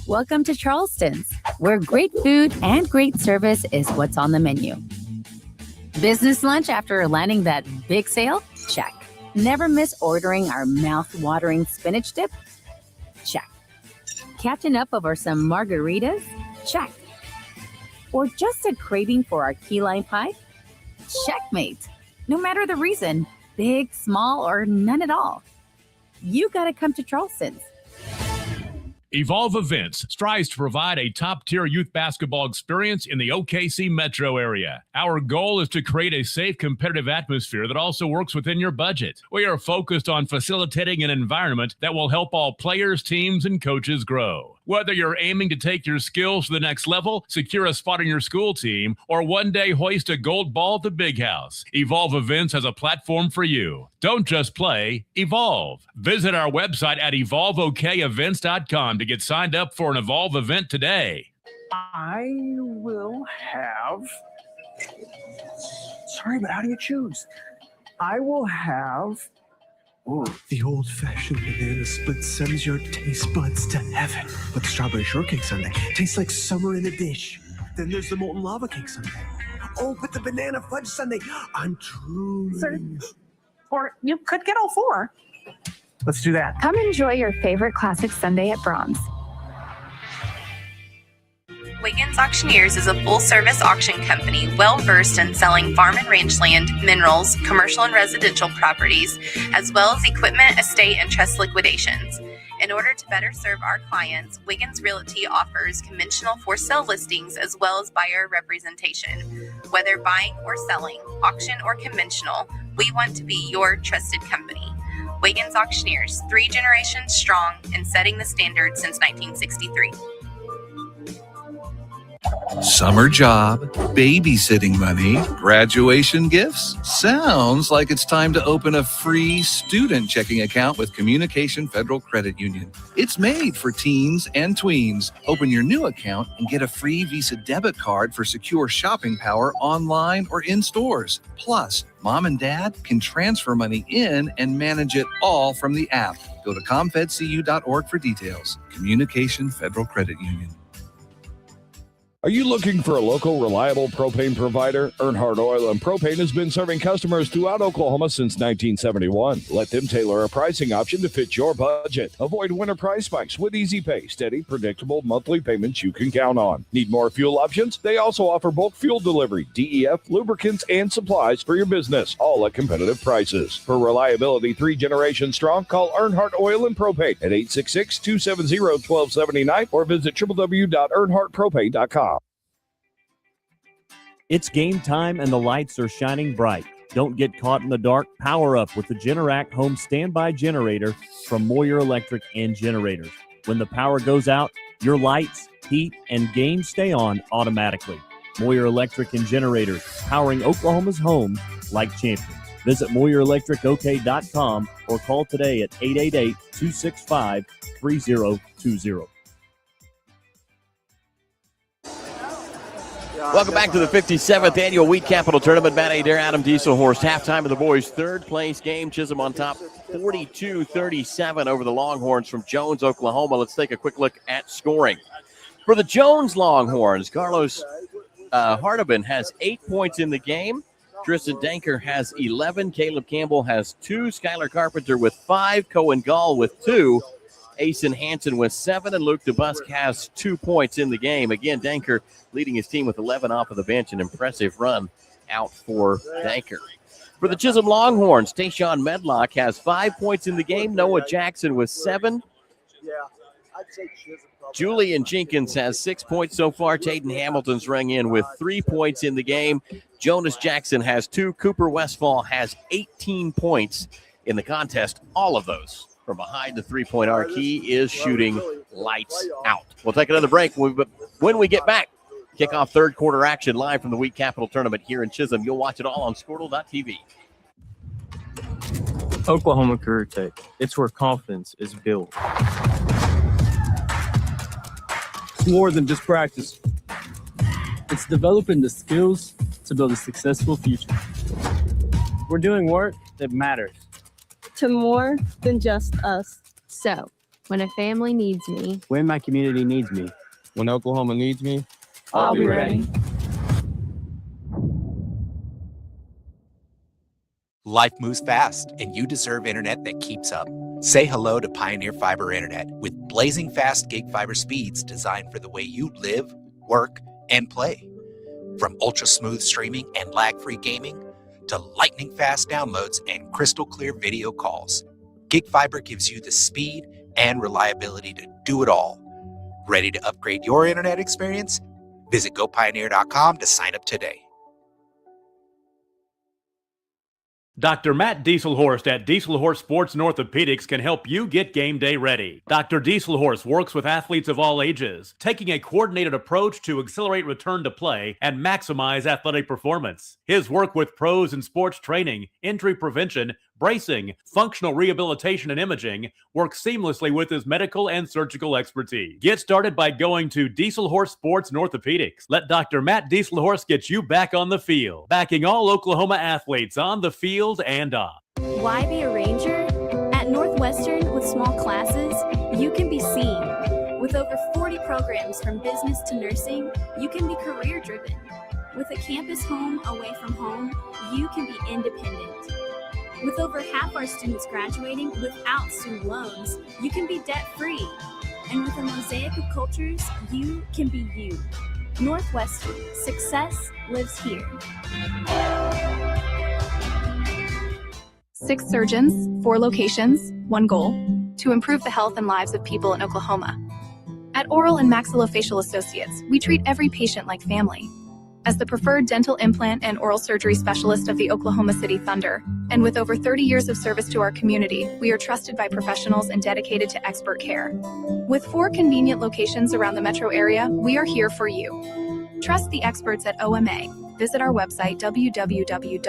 Welcome to Charleston's, where great food and great service is what's on the menu. Business lunch after landing that big sale? Check. Never miss ordering our mouth-watering spinach dip? Check. Catching up over some margaritas? Check. Or just a craving for our key lime pie? Checkmate. No matter the reason, big, small, or none at all, you gotta come to Charleston's. Evolve Events strives to provide a top-tier youth basketball experience in the OKC metro area. Our goal is to create a safe, competitive atmosphere that also works within your budget. We are focused on facilitating an environment that will help all players, teams, and coaches grow. Whether you're aiming to take your skills to the next level, secure a spot on your school team, or one day hoist a gold ball at the big house, Evolve Events has a platform for you. Don't just play, evolve. Visit our website at evolveokevents.com to get signed up for an Evolve event today. I will have... Sorry, but how do you choose? I will have... Ooh, the old-fashioned banana split sends your taste buds to heaven. But the strawberry shortcake sundae tastes like summer in a dish. Then there's the molten lava cake sundae. Oh, but the banana fudge sundae, I'm truly... Sir, or you could get all four. Let's do that. Come enjoy your favorite classic sundae at Braum's. Wiggins Auctioneers is a full-service auction company well-versed in selling farm and range land, minerals, commercial and residential properties, as well as equipment, estate, and trust liquidations. In order to better serve our clients, Wiggins Realty offers conventional for-sale listings as well as buyer representation. Whether buying or selling, auction or conventional, we want to be your trusted company. Wiggins Auctioneers, 3 generations strong and setting the standard since 1963. Summer job, babysitting money, graduation gifts. Sounds like it's time to open a free student checking account with Communication Federal Credit Union. It's made for teens and tweens. Open your new account and get a free Visa debit card for secure shopping power online or in stores. Plus, mom and dad can transfer money in and manage it all from the app. Go to comfedcu.org for details. Communication Federal Credit Union. Are you looking for a local, reliable propane provider? Earnhardt Oil and Propane has been serving customers throughout Oklahoma since 1971. Let them tailor a pricing option to fit your budget. Avoid winter price spikes with easy pay, steady, predictable monthly payments you can count on. Need more fuel options? They also offer bulk fuel delivery, DEF, lubricants, and supplies for your business, all at competitive prices. For reliability 3 generations strong, call Earnhardt Oil and Propane at 866-270-1279 or visit www.earnhardtpropane.com. It's game time and the lights are shining bright. Don't get caught in the dark. Power up with the Generac Home Standby Generator from Moyer Electric and Generators. When the power goes out, your lights, heat, and game stay on automatically. Moyer Electric and Generators, powering Oklahoma's homes like champions. Visit MoyerElectricOK.com or call today at 888-265-3020. Welcome back to the 57th Annual Wheat Capital Tournament. Matt Adair, Adam Dieselhorst. Halftime of the boys' third place game. Chisholm on top, 42-37 over the Longhorns from Jones, Oklahoma. Let's take a quick look at scoring. For the Jones Longhorns, Carlos Hardiman has 8 points in the game. Tristan Danker has 11. Caleb Campbell has 2. Skylar Carpenter with 5. Cohen Gall with 2. Asen Hansen with 7, and Luke DeBusk has 2 points in the game. Again, Danker leading his team with 11 off of the bench. An impressive run out for Danker. For the Chisholm Longhorns, Tayshawn Medlock has 5 points in the game. Noah Jackson with 7. I'd say Chisholm. Julian Jenkins has 6 points so far. Taden Hamilton's rung in with 3 points in the game. Jonas Jackson has 2. Cooper Westfall has 18 points in the contest. All of those from behind the three-point arc. He is shooting lights out. We'll take another break. When we get back, kick off third quarter action live from the Week Capital Tournament here in Chisholm. You'll watch it all on Squirtle.tv. Oklahoma Career Tech. It's where confidence is built. It's more than just practice. It's developing the skills to build a successful future. We're doing work that matters. To more than just us. So, when a family needs me, When my community needs me. When Oklahoma needs me, I'll be ready. Life moves fast, and you deserve internet that keeps up. Say hello to Pioneer Fiber Internet with blazing fast gig fiber speeds designed for the way you live, work, and play. From ultra-smooth streaming and lag-free gaming to lightning-fast downloads and crystal-clear video calls, Gig Fiber gives you the speed and reliability to do it all. Ready to upgrade your internet experience? Visit gopioneer.com to sign up today. Dr. Matt Dieselhorst at Dieselhorst Sports and Orthopedics can help you get game day ready. Dr. Dieselhorst works with athletes of all ages, taking a coordinated approach to accelerate return to play and maximize athletic performance. His work with pros in sports training, injury prevention, bracing, functional rehabilitation, and imaging works seamlessly with his medical and surgical expertise. Get started by going to Dieselhorst Sports and Orthopedics. Let Dr. Matt Dieselhorst get you back on the field, backing all Oklahoma athletes on the field and off. Why be a ranger? At Northwestern, with small classes, you can be seen. With over 40 programs from business to nursing, you can be career-driven. With a campus home away from home, you can be independent. With over half our students graduating without student loans, you can be debt-free. And with a mosaic of cultures, you can be you. Northwestern, success lives here. 6 surgeons, 4 locations, 1 goal: to improve the health and lives of people in Oklahoma. At Oral and Maxillofacial Associates, we treat every patient like family. As the preferred dental implant and oral surgery specialist of the Oklahoma City Thunder, and with over 30 years of service to our community, we are trusted by professionals and dedicated to expert care. With 4 convenient locations around the metro area, we are here for you. Trust the experts at OMA. Visit our website, www.omaok.com.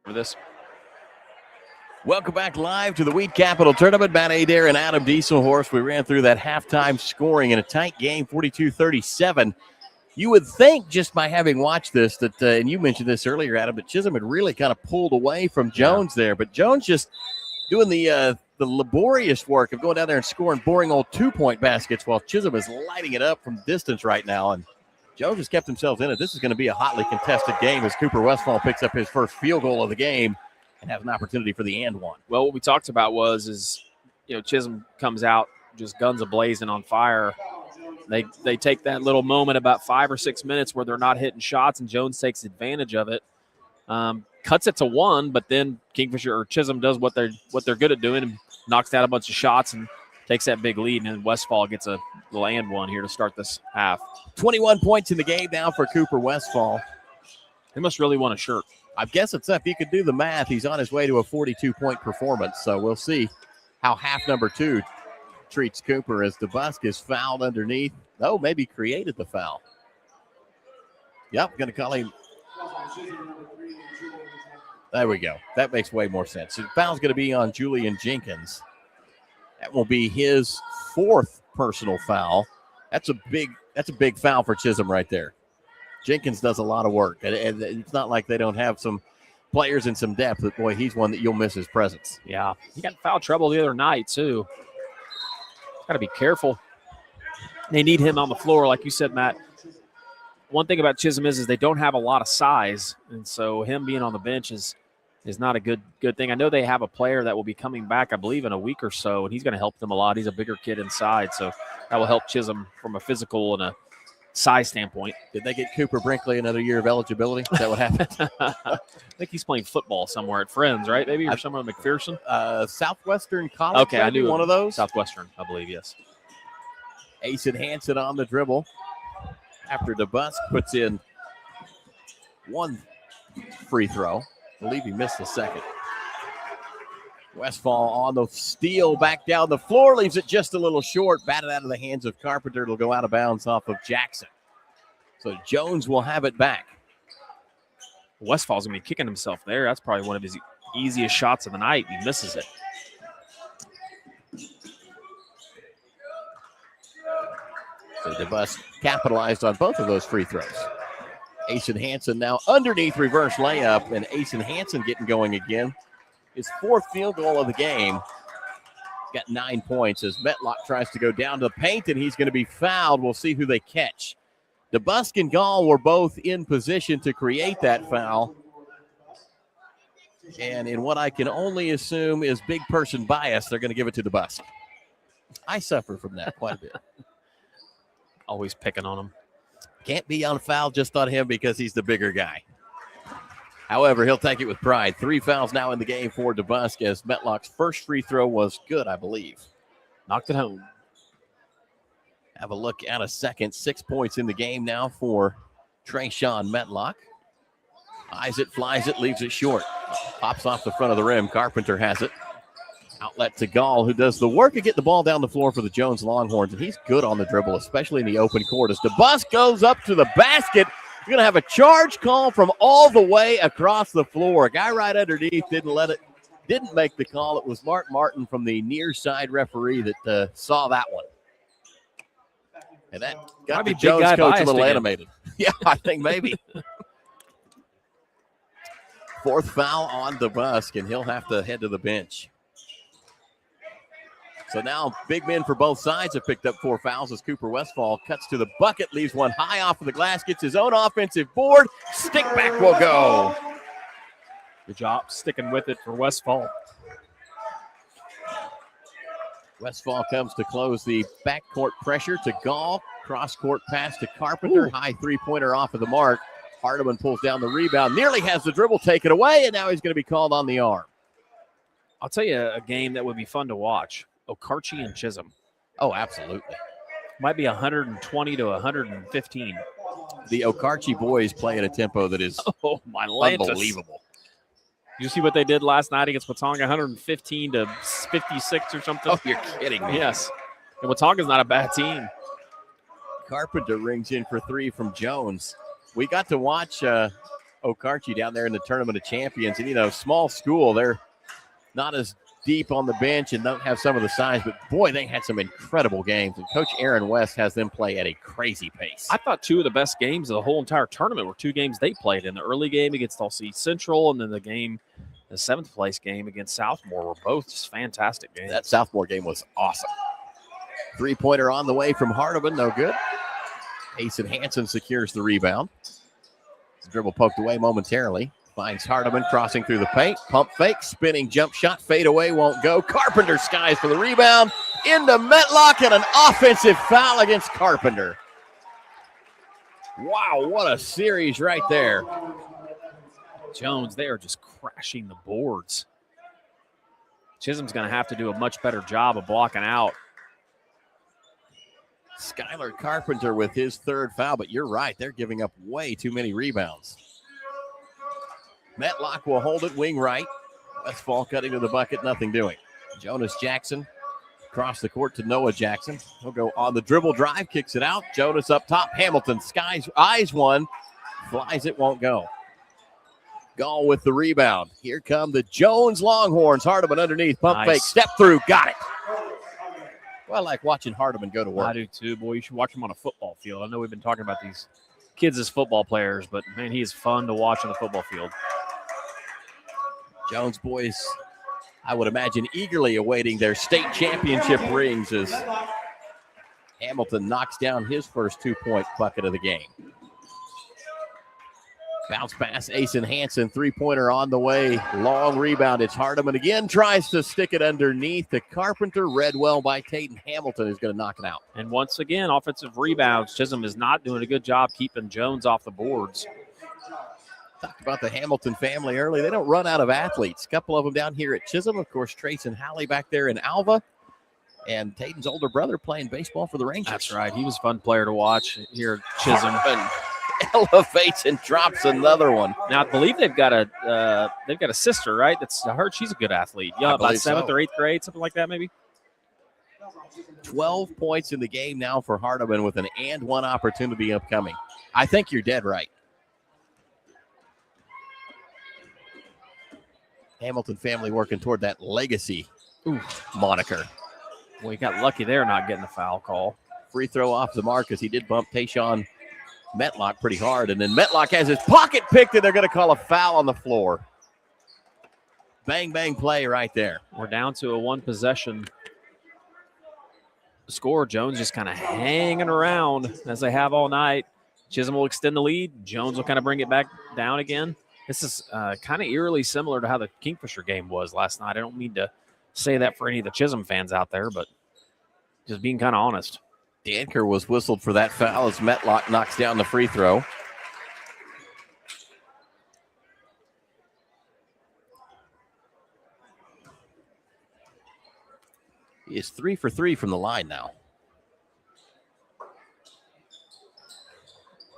For this. Welcome back live to the Week Capital Tournament. Matt Adair and Adam Dieselhorst. We ran through that halftime scoring in a tight game, 42-37. You would think, just by having watched this, that, and you mentioned this earlier, Adam, that Chisholm had really kind of pulled away from Jones there. But Jones just doing the laborious work of going down there and scoring boring old 2-point baskets while Chisholm is lighting it up from distance right now. And Jones has kept himself in it. This is going to be a hotly contested game as Cooper Westphal picks up his first field goal of the game and has an opportunity for the and one. Well, what we talked about is Chisholm comes out just guns a-blazing on fire. They take that little moment about 5 or 6 minutes where they're not hitting shots, and Jones takes advantage of it. Cuts it to 1, but then Kingfisher or Chisholm does what they're good at doing and knocks down a bunch of shots and takes that big lead, and then Westphal gets a little and one here to start this half. 21 points in the game now for Cooper Westphal. He must really want a shirt. I guess it's if you could do the math, he's on his way to a 42-point performance. So we'll see how half number 2 treats Cooper as DeBusk is fouled underneath. Oh, maybe created the foul. Yep, going to call him. There we go. That makes way more sense. So the foul's going to be on Julian Jenkins. That will be his 4th personal foul. That's a big foul for Chisholm right there. Jenkins does a lot of work, and it's not like they don't have some players and some depth, but boy, he's one that you'll miss his presence. Yeah, he got in foul trouble the other night too. Got to be careful. They need him on the floor, like you said, Matt. One thing about Chisholm is they don't have a lot of size, and so him being on the bench is is not a good thing. I know they have a player that will be coming back, I believe, in a week or so, and he's going to help them a lot. He's a bigger kid inside, so that will help Chisholm from a physical and a size standpoint. Did they get Cooper Brinkley another year of eligibility? Is that what happened? I think he's playing football somewhere at Friends, right? Maybe, or somewhere at McPherson. Southwestern College. Okay, I knew one of those. Southwestern, I believe, yes. Asen Hansen on the dribble after DeBusk puts in one free throw. I believe he missed the second. Westfall on the steal, back down the floor, leaves it just a little short, batted out of the hands of Carpenter. It'll go out of bounds off of Jackson. So Jones will have it back. Westfall's going to be kicking himself there. That's probably one of his easiest shots of the night. He misses it. So DeBusk capitalized on both of those free throws. Asen Hansen now underneath reverse layup, and Asen Hansen getting going again. His fourth field goal of the game. Got 9 points as Metlock tries to go down to the paint, and he's going to be fouled. We'll see who they catch. DeBusk and Gall were both in position to create that foul. And in what I can only assume is big person bias, they're going to give it to DeBusk. I suffer from that quite a bit. Always picking on him. Can't be on foul just on him because he's the bigger guy. However, he'll take it with pride. 3 fouls now in the game for DeBusk as Metlock's first free throw was good, I believe. Knocked it home. Have a look at a second. 6 points in the game now for Trayshawn Metlock. Eyes it, flies it, leaves it short. Pops off the front of the rim. Carpenter has it. Outlet to Gall, who does the work of getting the ball down the floor for the Jones Longhorns, and he's good on the dribble, especially in the open court. As DeBusk goes up to the basket, you're going to have a charge call from all the way across the floor. A guy right underneath didn't make the call. It was Mark Martin from the near side referee that saw that one. And that got the Jones coach a little animated. Yeah, I think maybe. Fourth foul on DeBusk, and he'll have to head to the bench. So now big men for both sides have picked up 4 fouls as Cooper Westfall cuts to the bucket, leaves one high off of the glass, gets his own offensive board. Stick back will go. Good job sticking with it for Westfall. Westfall comes to close the backcourt pressure to Gall. Cross-court pass to Carpenter. High three-pointer off of the mark. Hardeman pulls down the rebound. Nearly has the dribble taken away, and now he's going to be called on the arm. I'll tell you a game that would be fun to watch. Okarche and Chisholm. Oh, absolutely. Might be 120 to 115. The Okarche boys play at a tempo that is unbelievable. Did you see what they did last night against Watauga? 115 to 56 or something? Oh, you're kidding me. Yes. And Watauga's not a bad team. Carpenter rings in for 3 from Jones. We got to watch Okarche down there in the Tournament of Champions. And, small school, they're not as deep on the bench and don't have some of the size, but boy, they had some incredible games. And Coach Aaron West has them play at a crazy pace. I thought 2 of the best games of the whole entire tournament were 2 games they played in. The early game against Tulsa Central and then the 7th place game against Southmore were both just fantastic games. That Southmore game was awesome. 3-pointer on the way from Hardeman, no good. Asen Hansen secures the rebound. The dribble poked away momentarily. Finds Hardeman crossing through the paint. Pump fake, spinning jump shot, fade away, won't go. Carpenter skies for the rebound. Into Metlock and an offensive foul against Carpenter. Wow, what a series right there. Jones, they are just crashing the boards. Chisholm's going to have to do a much better job of blocking out. Skylar Carpenter with his 3rd foul, but you're right. They're giving up way too many rebounds. Metlock will hold it wing right. Westfall cutting to the bucket, nothing doing. Jonas Jackson across the court to Noah Jackson. He'll go on the dribble drive, kicks it out. Jonas up top. Hamilton eyes one, flies it, won't go. Gall with the rebound. Here come the Jones Longhorns. Hardeman underneath, pump fake, step through, got it. Well, I like watching Hardeman go to work. I do too, boy. You should watch him on a football field. I know we've been talking about these kids as football players, but man, he is fun to watch on the football field. Jones boys, I would imagine, eagerly awaiting their state championship rings as Hamilton knocks down his first 2-point bucket of the game. Bounce pass, Asen Hansen, three-pointer on the way. Long rebound. It's Hardeman again. Tries to stick it underneath. The Carpenter read well by Tate, and Hamilton is going to knock it out. And once again, offensive rebounds. Chisholm is not doing a good job keeping Jones off the boards. Talked about the Hamilton family early. They don't run out of athletes. A couple of them down here at Chisholm. Of course, Trace and Hallie back there in Alva. And Tatum's older brother playing baseball for the Rangers. That's right. He was a fun player to watch here at Chisholm. Elevates and drops another one. Now I believe they've got a sister, right? That's I heard she's a good athlete. Yeah, about 7th or 8th grade, something like that, maybe. 12 points in the game now for Hardeman with an and one opportunity upcoming. I think you're dead right. Hamilton family working toward that legacy moniker. Well, he got lucky there not getting the foul call. Free throw off the mark because he did bump Tayshawn Metlock pretty hard. And then Metlock has his pocket picked, and they're going to call a foul on the floor. Bang, bang play right there. We're down to a one-possession score. Jones just kind of hanging around as they have all night. Chisholm will extend the lead. Jones will kind of bring it back down again. This is kind of eerily similar to how the Kingfisher game was last night. I don't mean to say that for any of the Chisholm fans out there, but just being kind of honest. Danker was whistled for that foul as Metlock knocks down the free throw. He is 3 for 3 from the line now.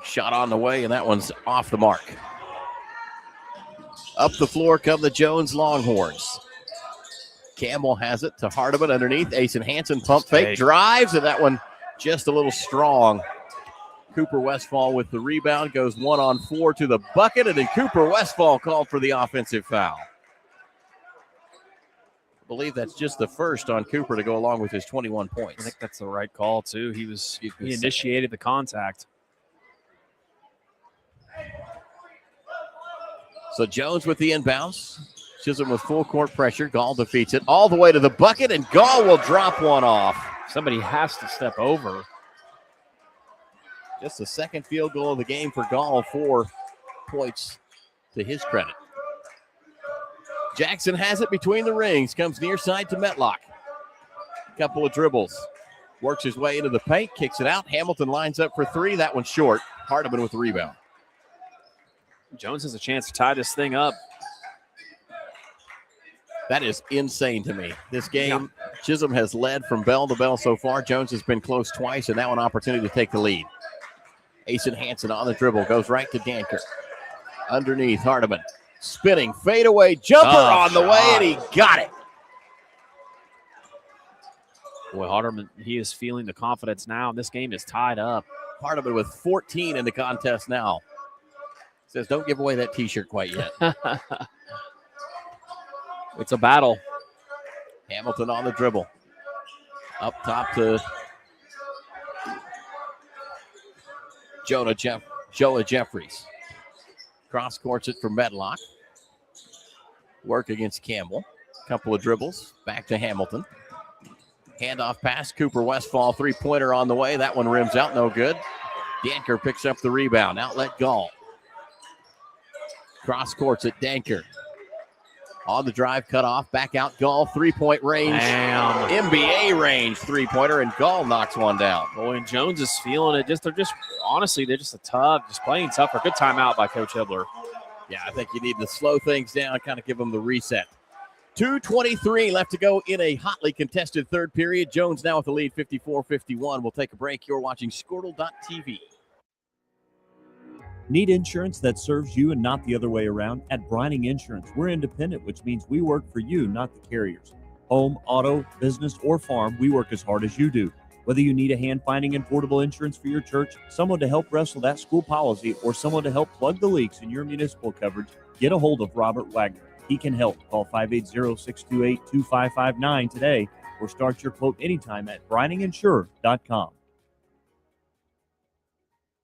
Shot on the way, and that one's off the mark. Up the floor come the Jones Longhorns. Campbell has it to Hardeman underneath. Asen Hansen pump fake, drives, and that one just a little strong. Cooper Westfall with the rebound, goes 1-on-4 to the bucket, and then Cooper Westfall called for the offensive foul. I believe that's just the first on Cooper to go along with his 21 points. I think that's the right call, too. He initiated the contact. So Jones with the inbounds. Chisholm with full court pressure. Gall defeats it all the way to the bucket, and Gall will drop one off. Somebody has to step over. Just the second field goal of the game for Gall, 4 points to his credit. Jackson has it between the rings, comes near side to Metlock. Couple of dribbles. Works his way into the paint, kicks it out. Hamilton lines up for 3. That one's short. Hardeman with the rebound. Jones has a chance to tie this thing up. That is insane to me. This game, Chisholm has led from bell to bell so far. Jones has been close twice, and now an opportunity to take the lead. Asen Hansen on the dribble, goes right to Danker. Underneath, Hardeman. Spinning, fadeaway jumper on the way, and he got it. Boy, Hardeman, he is feeling the confidence now, and this game is tied up. Hardeman with 14 in the contest now. Says, don't give away that T-shirt quite yet. It's a battle. Hamilton on the dribble. Up top to Jonah Jeffries. Cross courts it for Medlock. Work against Campbell. Couple of dribbles. Back to Hamilton. Handoff pass. Cooper Westfall, three-pointer on the way. That one rims out. No good. Danker picks up the rebound. Outlet Gall. Cross courts at Danker. On the drive, cut off, back out, Gall, three-point range. Damn. NBA range three-pointer, and Gall knocks one down. Boy, and Jones is feeling it. They're just playing tough. A good timeout by Coach Hibbler. Yeah, I think you need to slow things down, kind of give them the reset. 2:23 left to go in a hotly contested third period. Jones now with the lead, 54-51. We'll take a break. You're watching Squirtle.tv. Need insurance that serves you and not the other way around? At Brining Insurance, we're independent, which means we work for you, not the carriers. Home, auto, business, or farm, we work as hard as you do. Whether you need a hand-finding and portable insurance for your church, someone to help wrestle that school policy, or someone to help plug the leaks in your municipal coverage, get a hold of Robert Wagner. He can help. Call 580-628-2559 today or start your quote anytime at brininginsure.com.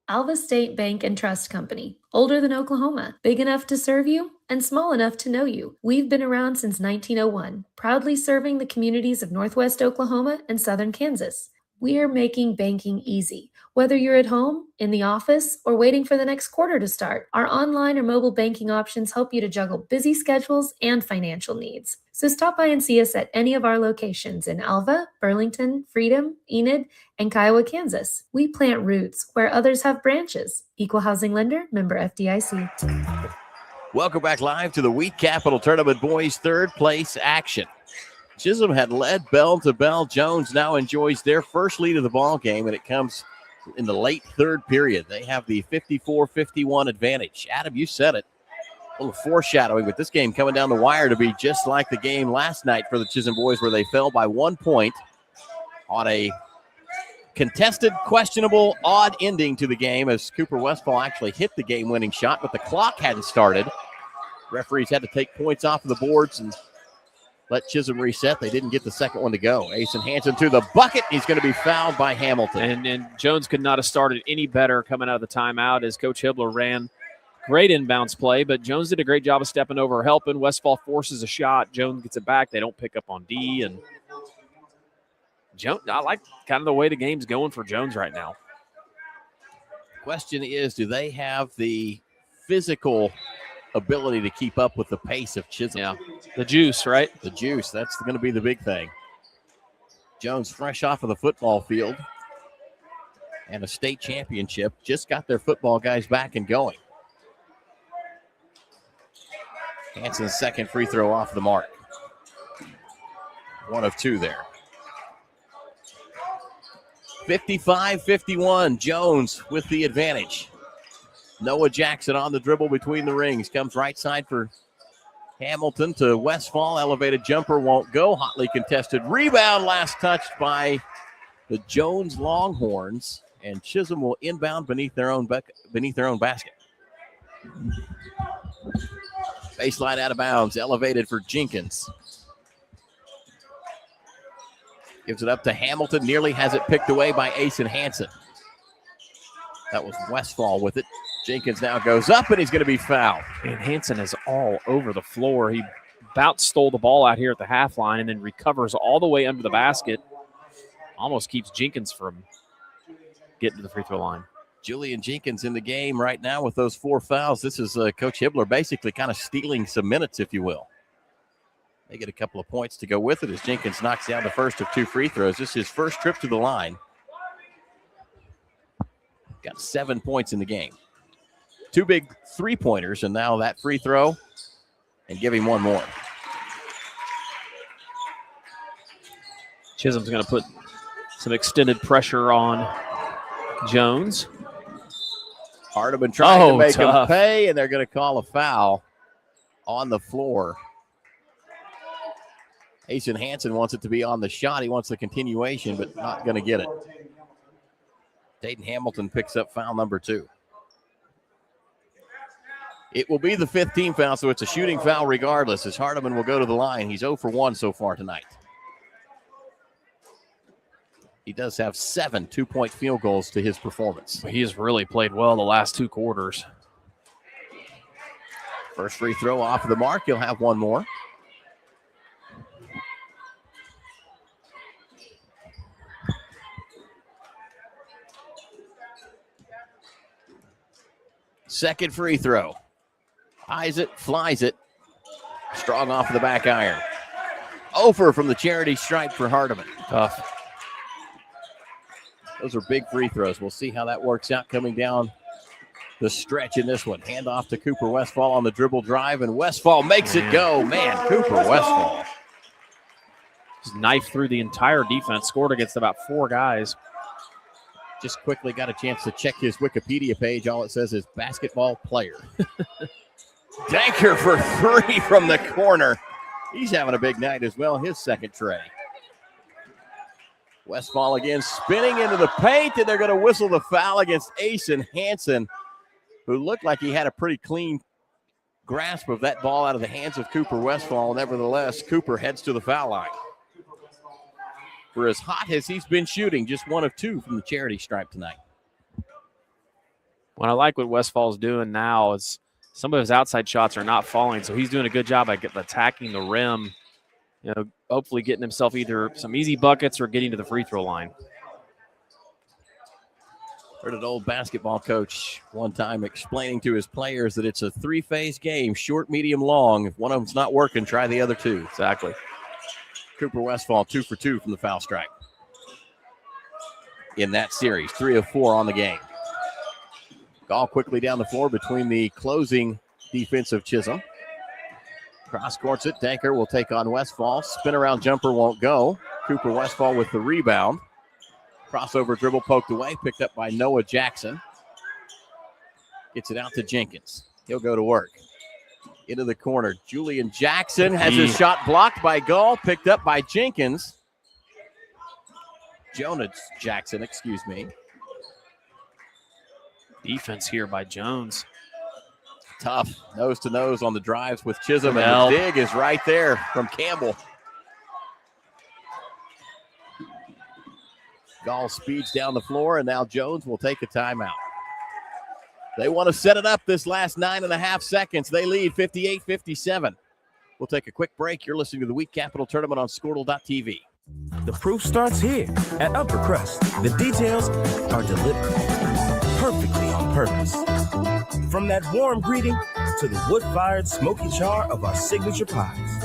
Alva State Bank and Trust Company. Older than Oklahoma. Big enough to serve you and small enough to know you. We've been around since 1901, proudly serving the communities of Northwest Oklahoma and Southern Kansas. We are making banking easy. Whether you're at home, in the office, or waiting for the next quarter to start, our online or mobile banking options help you to juggle busy schedules and financial needs. So stop by and see us at any of our locations in Alva, Burlington, Freedom, Enid, and Kiowa, Kansas. We plant roots where others have branches. Equal Housing Lender, member FDIC. Welcome back live to the Wheat Capital Tournament Boys third place action. Chisholm had led bell to bell. Jones now enjoys their first lead of the ball game, and it comes in the late third period. They have the 54-51 advantage. Adam, you said it. A little foreshadowing with this game coming down the wire to be just like the game last night for the Chisholm boys, where they fell by 1 point on a contested, questionable, odd ending to the game as Cooper Westfall actually hit the game-winning shot, but the clock hadn't started. Referees had to take points off of the boards and let Chisholm reset. They didn't get the second one to go. Asen Hansen to the bucket. He's going to be fouled by Hamilton. And Jones could not have started any better coming out of the timeout as Coach Hibbler ran great inbounds play, but Jones did a great job of stepping over, helping. Westfall forces a shot. Jones gets it back. They don't pick up on D. And Jones, I like kind of the way the game's going for Jones right now. Question is, do they have the physical ability to keep up with the pace of Chisholm? Yeah, the juice, right? The juice, that's going to be the big thing. Jones fresh off of the football field and a state championship, just got their football guys back and going. Hansen's second free throw off the mark. 1 of 2 there. 55-51, Jones with the advantage. Noah Jackson on the dribble between the rings. Comes right side for Hamilton to Westfall. Elevated jumper won't go. Hotly contested rebound. Last touched by the Jones Longhorns. And Chisholm will inbound beneath their own basket. Baseline out of bounds. Elevated for Jenkins. Gives it up to Hamilton. Nearly has it picked away by Asen Hansen. That was Westfall with it. Jenkins now goes up, and he's going to be fouled. And Hansen is all over the floor. He about stole the ball out here at the half line and then recovers all the way under the basket. Almost keeps Jenkins from getting to the free throw line. Julian Jenkins in the game right now with those 4 fouls. This is Coach Hibbler basically kind of stealing some minutes, if you will. They get a couple of points to go with it as Jenkins knocks down the first of 2 free throws. This is his first trip to the line. Got 7 points in the game. 2 big 3-pointers, and now that free throw, and give him 1 more. Chisholm's going to put some extended pressure on Jones. Hardeman trying to make tough. him pay, and they're going to call a foul on the floor. Asen Hansen wants it to be on the shot. He wants the continuation, but not going to get it. Dayton Hamilton picks up foul number 2. It will be the 5th team foul, so it's a shooting foul regardless, as Hardeman will go to the line. He's 0 for 1 so far tonight. He does have 7 2-point field goals to his performance. He has really played well the last 2 quarters. First free throw off of the mark. He'll have 1 more. Second free throw. Eyes it, flies it. Strong off of the back iron. Over from the charity stripe for Hardeman. Tough. Those are big free throws. We'll see how that works out coming down the stretch in this one. Hand off to Cooper Westfall on the dribble drive, and Westfall makes it go. Man, Cooper Westfall. Just knifed through the entire defense, scored against about 4 guys. Just quickly got a chance to check his Wikipedia page. All it says is basketball player. Danker for 3 from the corner. He's having a big night as well, his second tray. Westfall again spinning into the paint, and they're going to whistle the foul against Asen Hansen, who looked like he had a pretty clean grasp of that ball out of the hands of Cooper Westfall. Nevertheless, Cooper heads to the foul line. For as hot as he's been shooting, just 1 of 2 from the charity stripe tonight. What I like what Westfall's doing now is some of his outside shots are not falling, so he's doing a good job at attacking the rim, hopefully getting himself either some easy buckets or getting to the free throw line. Heard an old basketball coach one time explaining to his players that it's a three-phase game, short, medium, long. If one of them's not working, try the other two. Exactly. Cooper Westphal 2 for 2 from the foul stripe in that series, 3 of 4 on the game. Gall quickly down the floor between the closing defense of Chisholm. Cross courts it. Danker will take on Westphal. Spin around jumper won't go. Cooper Westphal with the rebound. Crossover dribble poked away, picked up by Noah Jackson. Gets it out to Jenkins. He'll go to work. Into the corner. Julian Jackson has his shot blocked by Gall, picked up by Jenkins. Jonas Jackson, excuse me. Defense here by Jones. Tough, nose to nose on the drives with Chisholm, and the dig is right there from Campbell. Gall speeds down the floor, and now Jones will take a timeout. They want to set it up this last 9.5 seconds. They lead 58-57. We'll take a quick break. You're listening to the Week Capital Tournament on Squirtle.tv. The proof starts here at Upper Crust. The details are delivered perfectly on purpose. From that warm greeting to the wood-fired smoky char of our signature pies.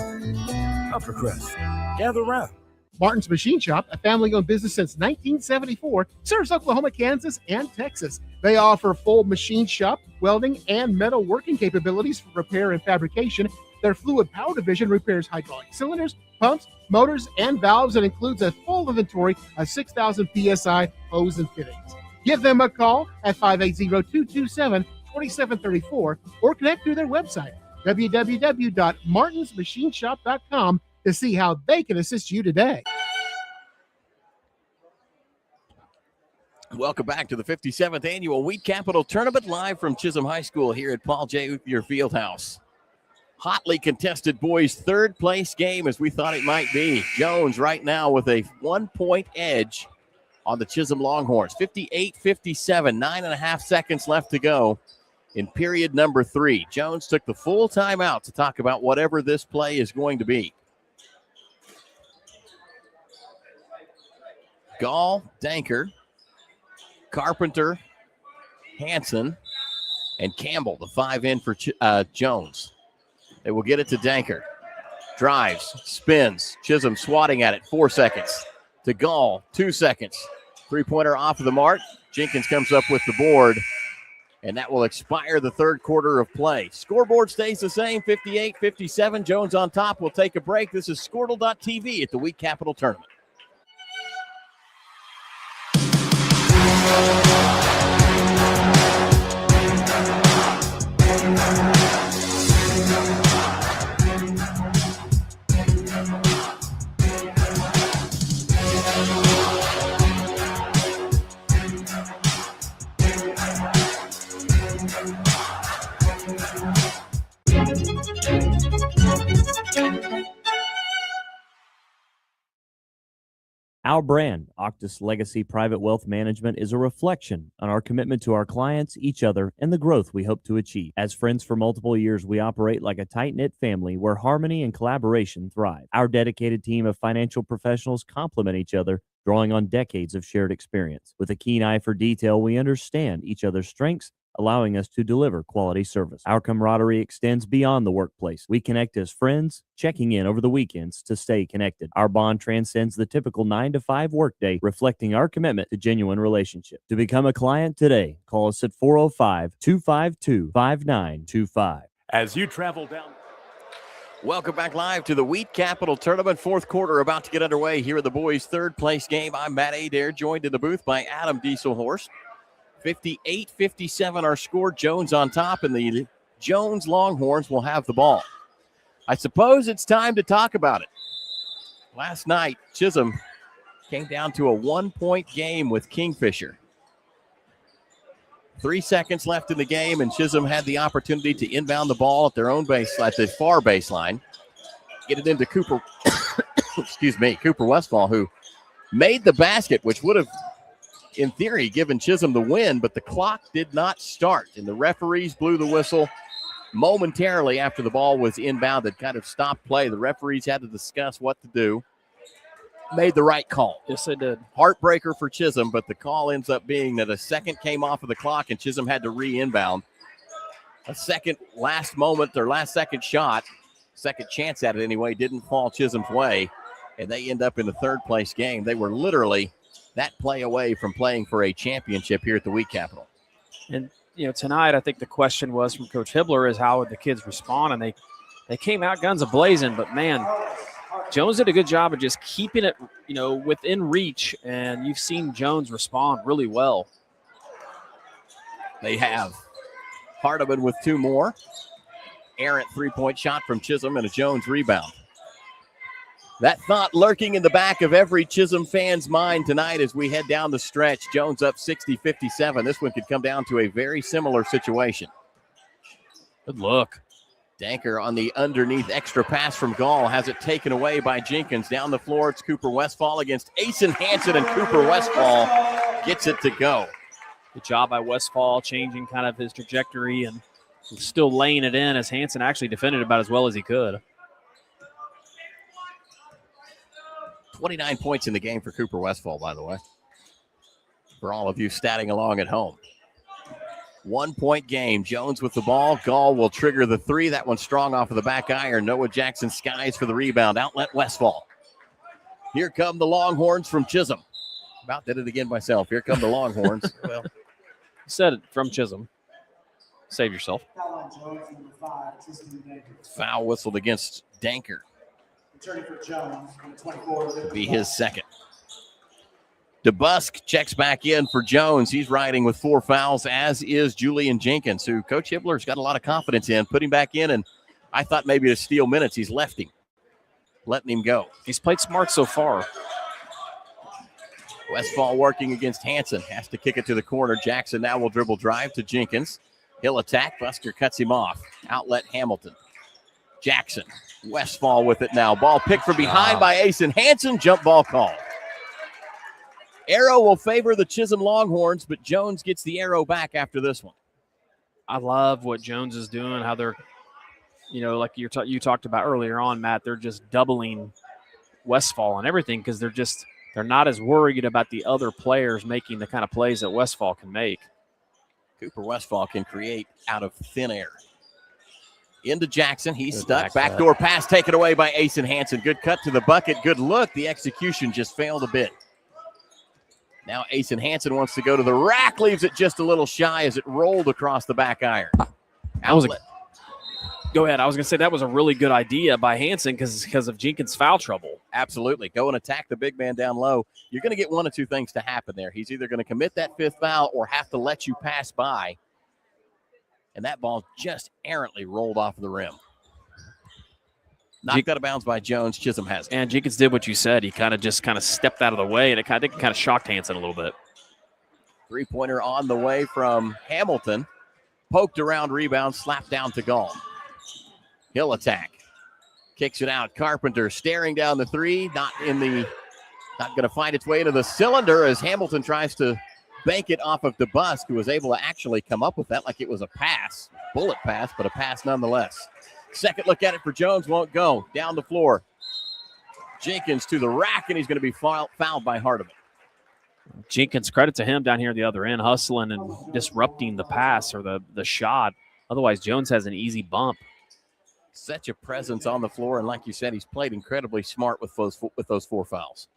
Upper Crust. Gather around. Martin's Machine Shop, a family-owned business since 1974, serves Oklahoma, Kansas, and Texas. They offer full machine shop, welding, and metal working capabilities for repair and fabrication. Their fluid power division repairs hydraulic cylinders, pumps, motors, and valves, and includes a full inventory of 6,000 PSI hose and fittings. Give them a call at 580-227-2734 or connect through their website, www.martinsmachineshop.com, to see how they can assist you today. Welcome back to the 57th Annual Week Capital Tournament, live from Chisholm High School here at Paul J. Uthier Fieldhouse. Hotly contested boys' third place game, as we thought it might be. Jones right now with a 1-point edge on the Chisholm Longhorns. 58-57, 9.5 seconds left to go in period number 3. Jones took the full timeout to talk about whatever this play is going to be. Gall, Danker, Carpenter, Hanson, and Campbell, the 5 in for Jones. They will get it to Danker. Drives, spins. Chisholm swatting at it. 4 seconds. To Gall, 2 seconds. Three-pointer off of the mark. Jenkins comes up with the board, and that will expire the third quarter of play. Scoreboard stays the same, 58-57. Jones on top. We'll take a break. This is Squirtle.tv at the Week Capital Tournament. Our brand, Octus Legacy Private Wealth Management, is a reflection on our commitment to our clients, each other, and the growth we hope to achieve. As friends for multiple years, we operate like a tight-knit family where harmony and collaboration thrive. Our dedicated team of financial professionals complement each other, drawing on decades of shared experience. With a keen eye for detail, we understand each other's strengths, allowing us to deliver quality service. Our camaraderie extends beyond the workplace. We connect as friends, checking in over the weekends to stay connected. Our bond transcends the typical 9-to-5 workday, reflecting our commitment to genuine relationship. To become a client today, call us at 405-252-5925. As you travel down. Welcome back live to the Wheat Capital Tournament. Fourth quarter about to get underway here in the boys' third place game. I'm Matt Adair, joined in the booth by Adam Dieselhorst. 58-57 our score. Jones on top, and the Jones Longhorns will have the ball. I suppose it's time to talk about it. Last night, Chisholm came down to a 1-point game with Kingfisher. 3 seconds left in the game, and Chisholm had the opportunity to inbound the ball at their own base, at the far baseline. Get it into Cooper, Cooper Westphal, who made the basket, which would have, in theory, given Chisholm the win, but the clock did not start, and the referees blew the whistle momentarily after the ball was inbounded, kind of stopped play. The referees had to discuss what to do. made the right call. Yes, they did. Heartbreaker for Chisholm, but the call ends up being that a second came off of the clock and Chisholm had to re-inbound. A second last second shot, second chance at it anyway, didn't fall Chisholm's way, and they end up in the third place game. They were literally that play away from playing for a championship here at the Wheat Capital. And, tonight I think the question was from Coach Hibbler is how would the kids respond, and they came out guns a-blazing, but, man, Jones did a good job of just keeping it, within reach, and you've seen Jones respond really well. They have Hardeman with 2 more. Errant three-point shot from Chisholm and a Jones rebound. That thought lurking in the back of every Chisholm fan's mind tonight as we head down the stretch. Jones up 60-57. This one could come down to a very similar situation. Good look. Danker on the underneath extra pass from Gall has it taken away by Jenkins. Down the floor, it's Cooper Westfall against Asen Hansen, and Cooper Westfall gets it to go. Good job by Westfall changing kind of his trajectory and still laying it in as Hansen actually defended about as well as he could. 29 points in the game for Cooper Westfall, by the way, for all of you statting along at home. 1-point game. Jones with the ball. Gall will trigger the 3. That one's strong off of the back iron. Noah Jackson skies for the rebound. Outlet Westfall. Here come the Longhorns from Chisholm. About did it again myself. Here come the Longhorns. Well, said it from Chisholm. Save yourself. Foul whistled against Danker. Be his second. DeBusk checks back in for Jones. He's riding with 4 fouls, as is Julian Jenkins, who Coach Hibbler's got a lot of confidence in. Put him back in, and I thought maybe to steal minutes, he's left him. Letting him go. He's played smart so far. Westfall working against Hansen. Has to kick it to the corner. Jackson now will dribble drive to Jenkins. He'll attack. Busker cuts him off. Outlet Hamilton. Jackson. Westfall with it now. Ball picked from behind by Asen Hansen. Jump ball call. Arrow will favor the Chisholm Longhorns, but Jones gets the arrow back after this one. I love what Jones is doing, how they're, like you talked about earlier on, Matt, they're just doubling Westfall and everything because they're not as worried about the other players making the kind of plays that Westfall can make. Cooper Westfall can create out of thin air. Into Jackson. He's stuck. Backdoor pass taken away by Asen Hansen. Good cut to the bucket. Good look. The execution just failed a bit. Now Asen Hansen wants to go to the rack. Leaves it just a little shy as it rolled across the back iron. Outlet. Go ahead. I was going to say that was a really good idea by Hansen because of Jenkins' foul trouble. Absolutely. Go and attack the big man down low. You're going to get one of two things to happen there. He's either going to commit that 5th foul or have to let you pass by. And that ball just errantly rolled off of the rim. Knocked out of bounds by Jones. Chisholm has it. And Jenkins did what you said. He kind of stepped out of the way, and I think it kind of shocked Hansen a little bit. 3-pointer on the way from Hamilton. Poked around, rebound, slapped down to Gall. He'll attack. Kicks it out. Carpenter staring down the 3. Not going to find its way into the cylinder as Hamilton tries to bank it off of DeBusk, who was able to actually come up with that like it was a pass. Bullet pass, but a pass nonetheless. Second look at it for Jones, won't go. Down the floor. Jenkins to the rack, and he's going to be fouled by Hardeman. Jenkins, credit to him down here at the other end, hustling and disrupting the pass or the shot. Otherwise, Jones has an easy bump. Such a presence on the floor, and like you said, he's played incredibly smart with those 4 fouls.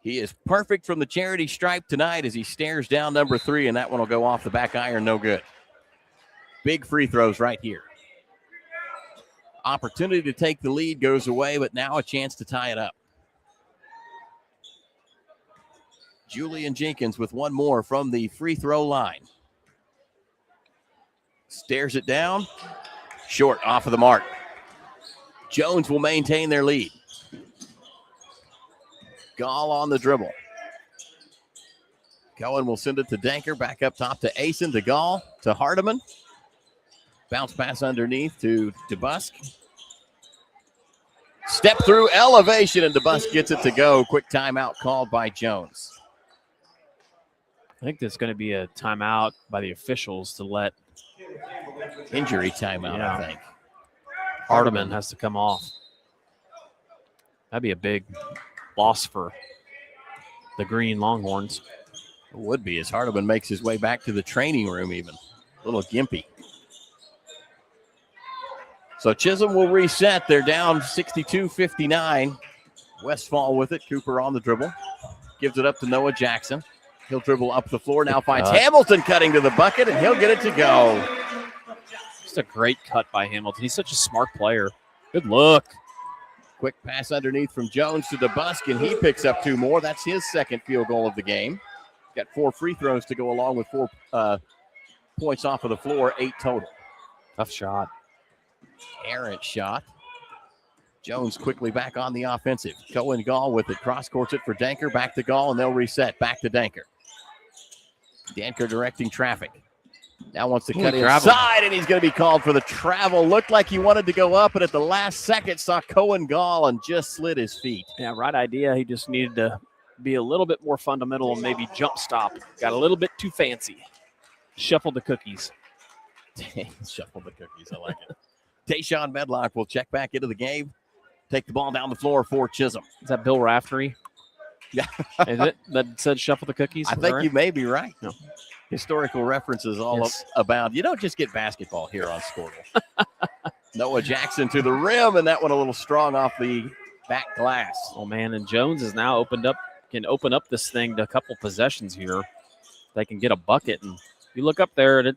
He is perfect from the charity stripe tonight as he stares down number 3, and that one will go off the back iron, no good. Big free throws right here. Opportunity to take the lead goes away, but now a chance to tie it up. Julian Jenkins with one more from the free throw line. Stares it down. Short, off of the mark. Jones will maintain their lead. Gall on the dribble. Cohen will send it to Danker. Back up top to Asen, to Gall, to Hardeman. Bounce pass underneath to DeBusk. Step through elevation, and DeBusk gets it to go. Quick timeout called by Jones. I think there's going to be a timeout by the officials to let injury timeout, I think. Hardeman has to come off. That'd be a big loss for the Green Longhorns. It would be as Hardeman makes his way back to the training room even. A little gimpy. So Chisholm will reset. They're down 62-59. Westfall with it. Cooper on the dribble. Gives it up to Noah Jackson. He'll dribble up the floor. Now finds Hamilton cutting to the bucket, and he'll get it to go. Just a great cut by Hamilton. He's such a smart player. Good look. Quick pass underneath from Jones to DeBusk, and he picks up 2 more. That's his second field goal of the game. Got 4 free throws to go along with 4 points off of the floor, 8 total. Tough shot. Errant shot. Jones quickly back on the offensive. Cohen Gall with it. Cross courts it for Danker. Back to Gall, and they'll reset. Back to Danker. Danker directing traffic. Now wants to cut inside, and he's going to be called for the travel. Looked like he wanted to go up, but at the last second saw Cohen Gall and just slid his feet. Yeah, right idea. He just needed to be a little bit more fundamental and maybe jump stop. Got a little bit too fancy. Shuffled the cookies. Shuffled the cookies. I like it. Tayshawn Medlock will check back into the game. Take the ball down the floor for Chisholm. Is that Bill Raftery? Yeah. Is it that said shuffle the cookies? I think you may be right. No. Historical references all abound. You don't just get basketball here on Squirtle. Noah Jackson to the rim, and that one a little strong off the back glass. Oh, man, and Jones is now can open up this thing to a couple possessions here. They can get a bucket, and you look up there, and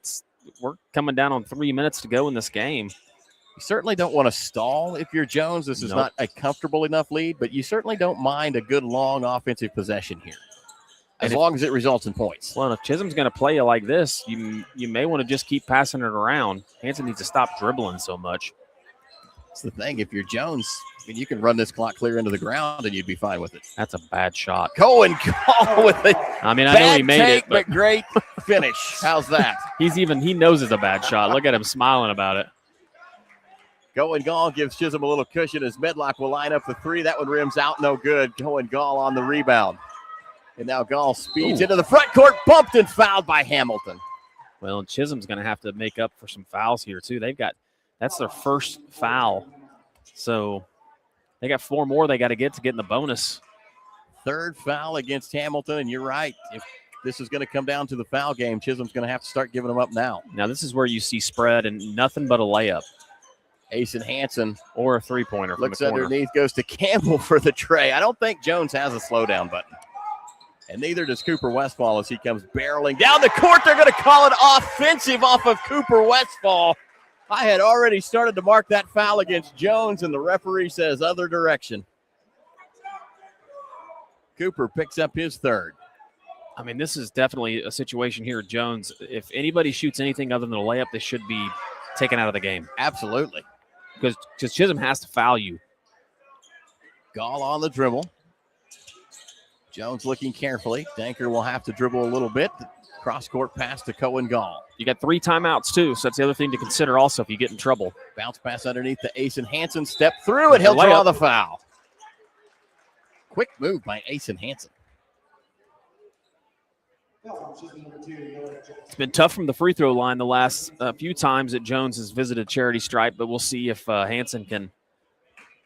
we're coming down on 3 minutes to go in this game. You certainly don't want to stall if you're Jones. This is not a comfortable enough lead, but you certainly don't mind a good long offensive possession here, as long as it results in points. Well, if Chisholm's going to play you like this, you may want to just keep passing it around. Hanson needs to stop dribbling so much. That's the thing. If you're Jones, I mean, you can run this clock clear into the ground, and you'd be fine with it. That's a bad shot. Cohen Gall with it. I mean, I know he made it, but great finish. How's that? He knows it's a bad shot. Look at him smiling about it. Cohen Gall gives Chisholm a little cushion as Medlock will line up the 3. That one rims out, no good. Cohen Gall on the rebound. And now Gall speeds into the front court, bumped and fouled by Hamilton. Well, and Chisholm's going to have to make up for some fouls here, too. That's their first foul. So they got 4 more they got to get in the bonus. Third foul against Hamilton, and you're right. If this is going to come down to the foul game, Chisholm's going to have to start giving them up now. Now, this is where you see spread and nothing but a layup. Asen Hansen or a three-pointer. Looks underneath, goes to Campbell for the tray. I don't think Jones has a slowdown button. And neither does Cooper Westfall as he comes barreling down the court. They're going to call it offensive off of Cooper Westfall. I had already started to mark that foul against Jones, and the referee says other direction. Cooper picks up his 3rd. I mean, this is definitely a situation here, Jones. If anybody shoots anything other than a layup, they should be taken out of the game. Absolutely. Because Chisholm has to foul you. Gall on the dribble. Jones looking carefully. Danker will have to dribble a little bit. Cross-court pass to Cohen Gall. You got 3 timeouts, too, so that's the other thing to consider also if you get in trouble. Bounce pass underneath to Asen Hansen. Step through, and he'll draw the foul. Quick move by Asen Hansen. It's been tough from the free throw line the last few times that Jones has visited Charity Stripe, but we'll see if Hansen can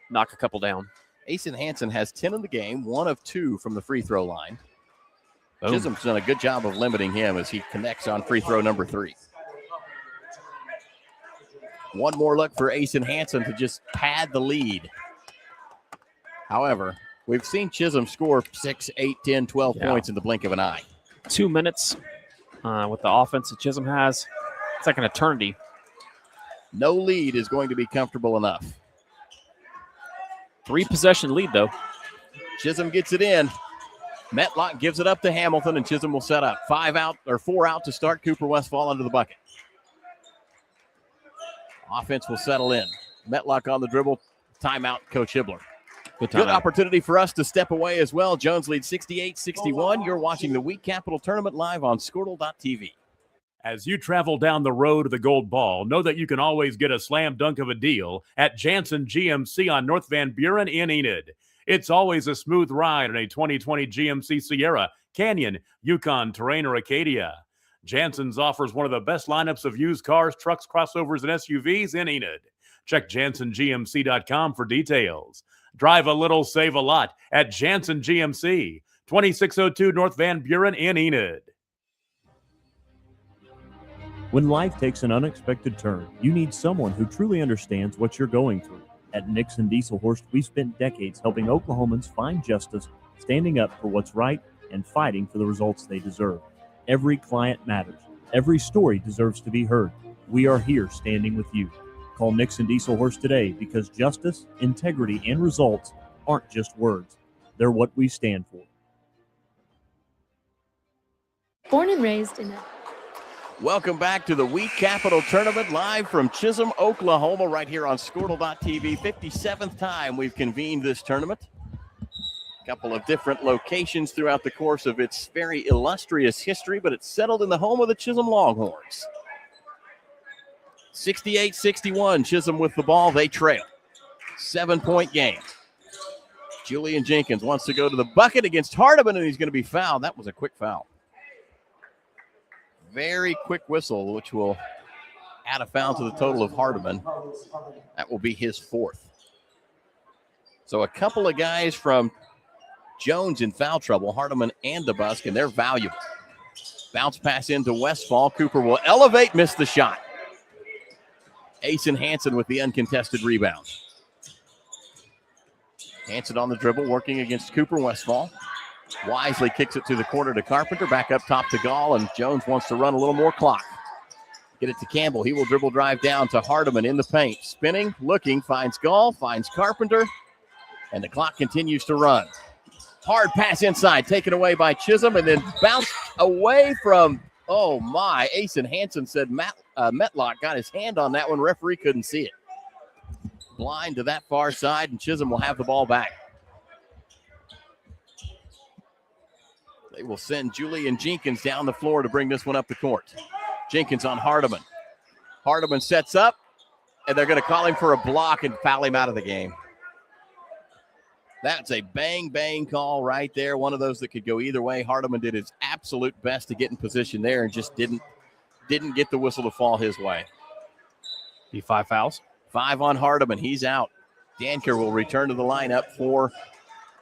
knock a couple down. Asen Hansen has 10 in the game, 1 of 2 from the free throw line. Boom. Chisholm's done a good job of limiting him as he connects on free throw number 3. One more look for Asen Hansen to just pad the lead. However, we've seen Chisholm score 6, 8, 10, 12 points in the blink of an eye. 2 minutes with the offense that Chisholm has. It's like an eternity. No lead is going to be comfortable enough. 3-possession lead, though. Chisholm gets it in. Metlock gives it up to Hamilton, and Chisholm will set up. 4 out to start. Cooper Westfall under the bucket. Offense will settle in. Metlock on the dribble. Timeout, Coach Hibbler. Good opportunity for us to step away as well. Jones leads 68-61. You're watching the Wheat Capital Tournament live on Squirtle.tv. As you travel down the road to the gold ball, know that you can always get a slam dunk of a deal at Jansen GMC on North Van Buren in Enid. It's always a smooth ride in a 2020 GMC Sierra, Canyon, Yukon, Terrain, or Acadia. Jansen's offers one of the best lineups of used cars, trucks, crossovers, and SUVs in Enid. Check JanssenGMC.com for details. Drive a little, save a lot at Janssen GMC, 2602 North Van Buren in Enid. When life takes an unexpected turn, you need someone who truly understands what you're going through. At Nixon Dieselhorst, we've spent decades helping Oklahomans find justice, standing up for what's right, and fighting for the results they deserve. Every client matters. Every story deserves to be heard. We are here standing with you. Call Nixon Dieselhorst today because justice, integrity, and results aren't just words. They're what we stand for. Born and raised in Welcome back to the Week Capital Tournament live from Chisholm, Oklahoma, right here on Squirtle.tv. 57th time we've convened this tournament. A couple of different locations throughout the course of its very illustrious history, but it's settled in the home of the Chisholm Longhorns. 68-61, Chisholm with the ball. They trail. 7-point game. Julian Jenkins wants to go to the bucket against Hardiman, and he's going to be fouled. That was a quick foul. Very quick whistle, which will add a foul to the total of Hardiman. That will be his fourth. So a couple of guys from Jones in foul trouble, Hardiman and DeBusk, and they're valuable. Bounce pass into Westfall. Cooper will elevate, miss the shot. Asen Hansen with the uncontested rebound. Hansen on the dribble, working against Cooper. Westfall wisely kicks it to the corner to Carpenter. Back up top to Gall, and Jones wants to run a little more clock. Get it to Campbell. He will dribble drive down to Hardiman in the paint. Spinning, looking, finds Gall, finds Carpenter, and the clock continues to run. Hard pass inside, taken away by Chisholm, and then bounced away from, oh my, Asen Hansen said Metlock got his hand on that one. Referee couldn't see it. Blind to that far side, and Chisholm will have the ball back. They will send Julian Jenkins down the floor to bring this one up the court. Jenkins on Hardiman. Hardiman sets up, and they're going to call him for a block and foul him out of the game. That's a bang call right there. One of those that could go either way. Hardiman did his absolute best to get in position there and just didn't get the whistle to fall his way. Be 5 fouls. 5 on Hardiman. He's out. Danker will return to the lineup for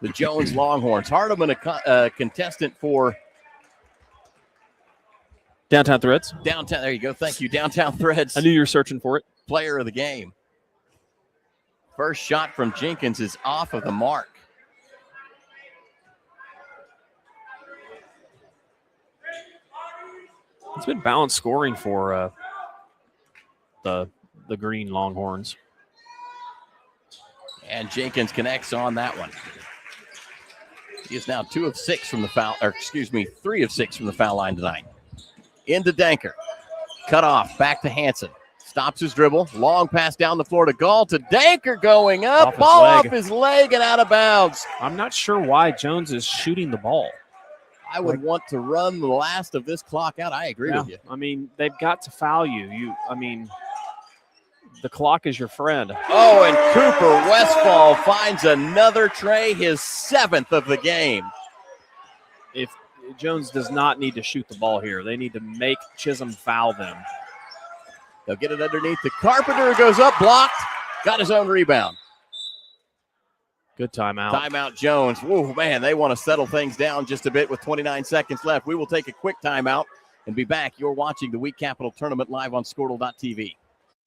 the Jones Longhorns. Hardiman, a contestant for Downtown Threads. Downtown. There you go. Thank you. Downtown Threads. I knew you were searching for it. Player of the game. First shot from Jenkins is off of the mark. It's been balanced scoring for the Green Longhorns. And Jenkins connects on that one. He is now 2 of 6 from the foul, or 3 of 6 from the foul line tonight. Into Danker. Cut off. Back to Hansen. Stops his dribble. Long pass down the floor to Gall to Danker going up. Ball off his leg and out of bounds. I'm not sure why Jones is shooting the ball. I would want to run the last of this clock out. I agree with you. I mean, they've got to foul you. The clock is your friend. Oh, and Cooper Westfall finds another tray, his 7th of the game. If Jones does not need to shoot the ball here, they need to make Chisholm foul them. They'll get it underneath the Carpenter, who goes up, blocked, got his own rebound. Good timeout. Timeout Jones. Whoa, man, they want to settle things down just a bit with 29 seconds left. We will take a quick timeout and be back. You're watching the Week Capital Tournament live on Squirtle.tv.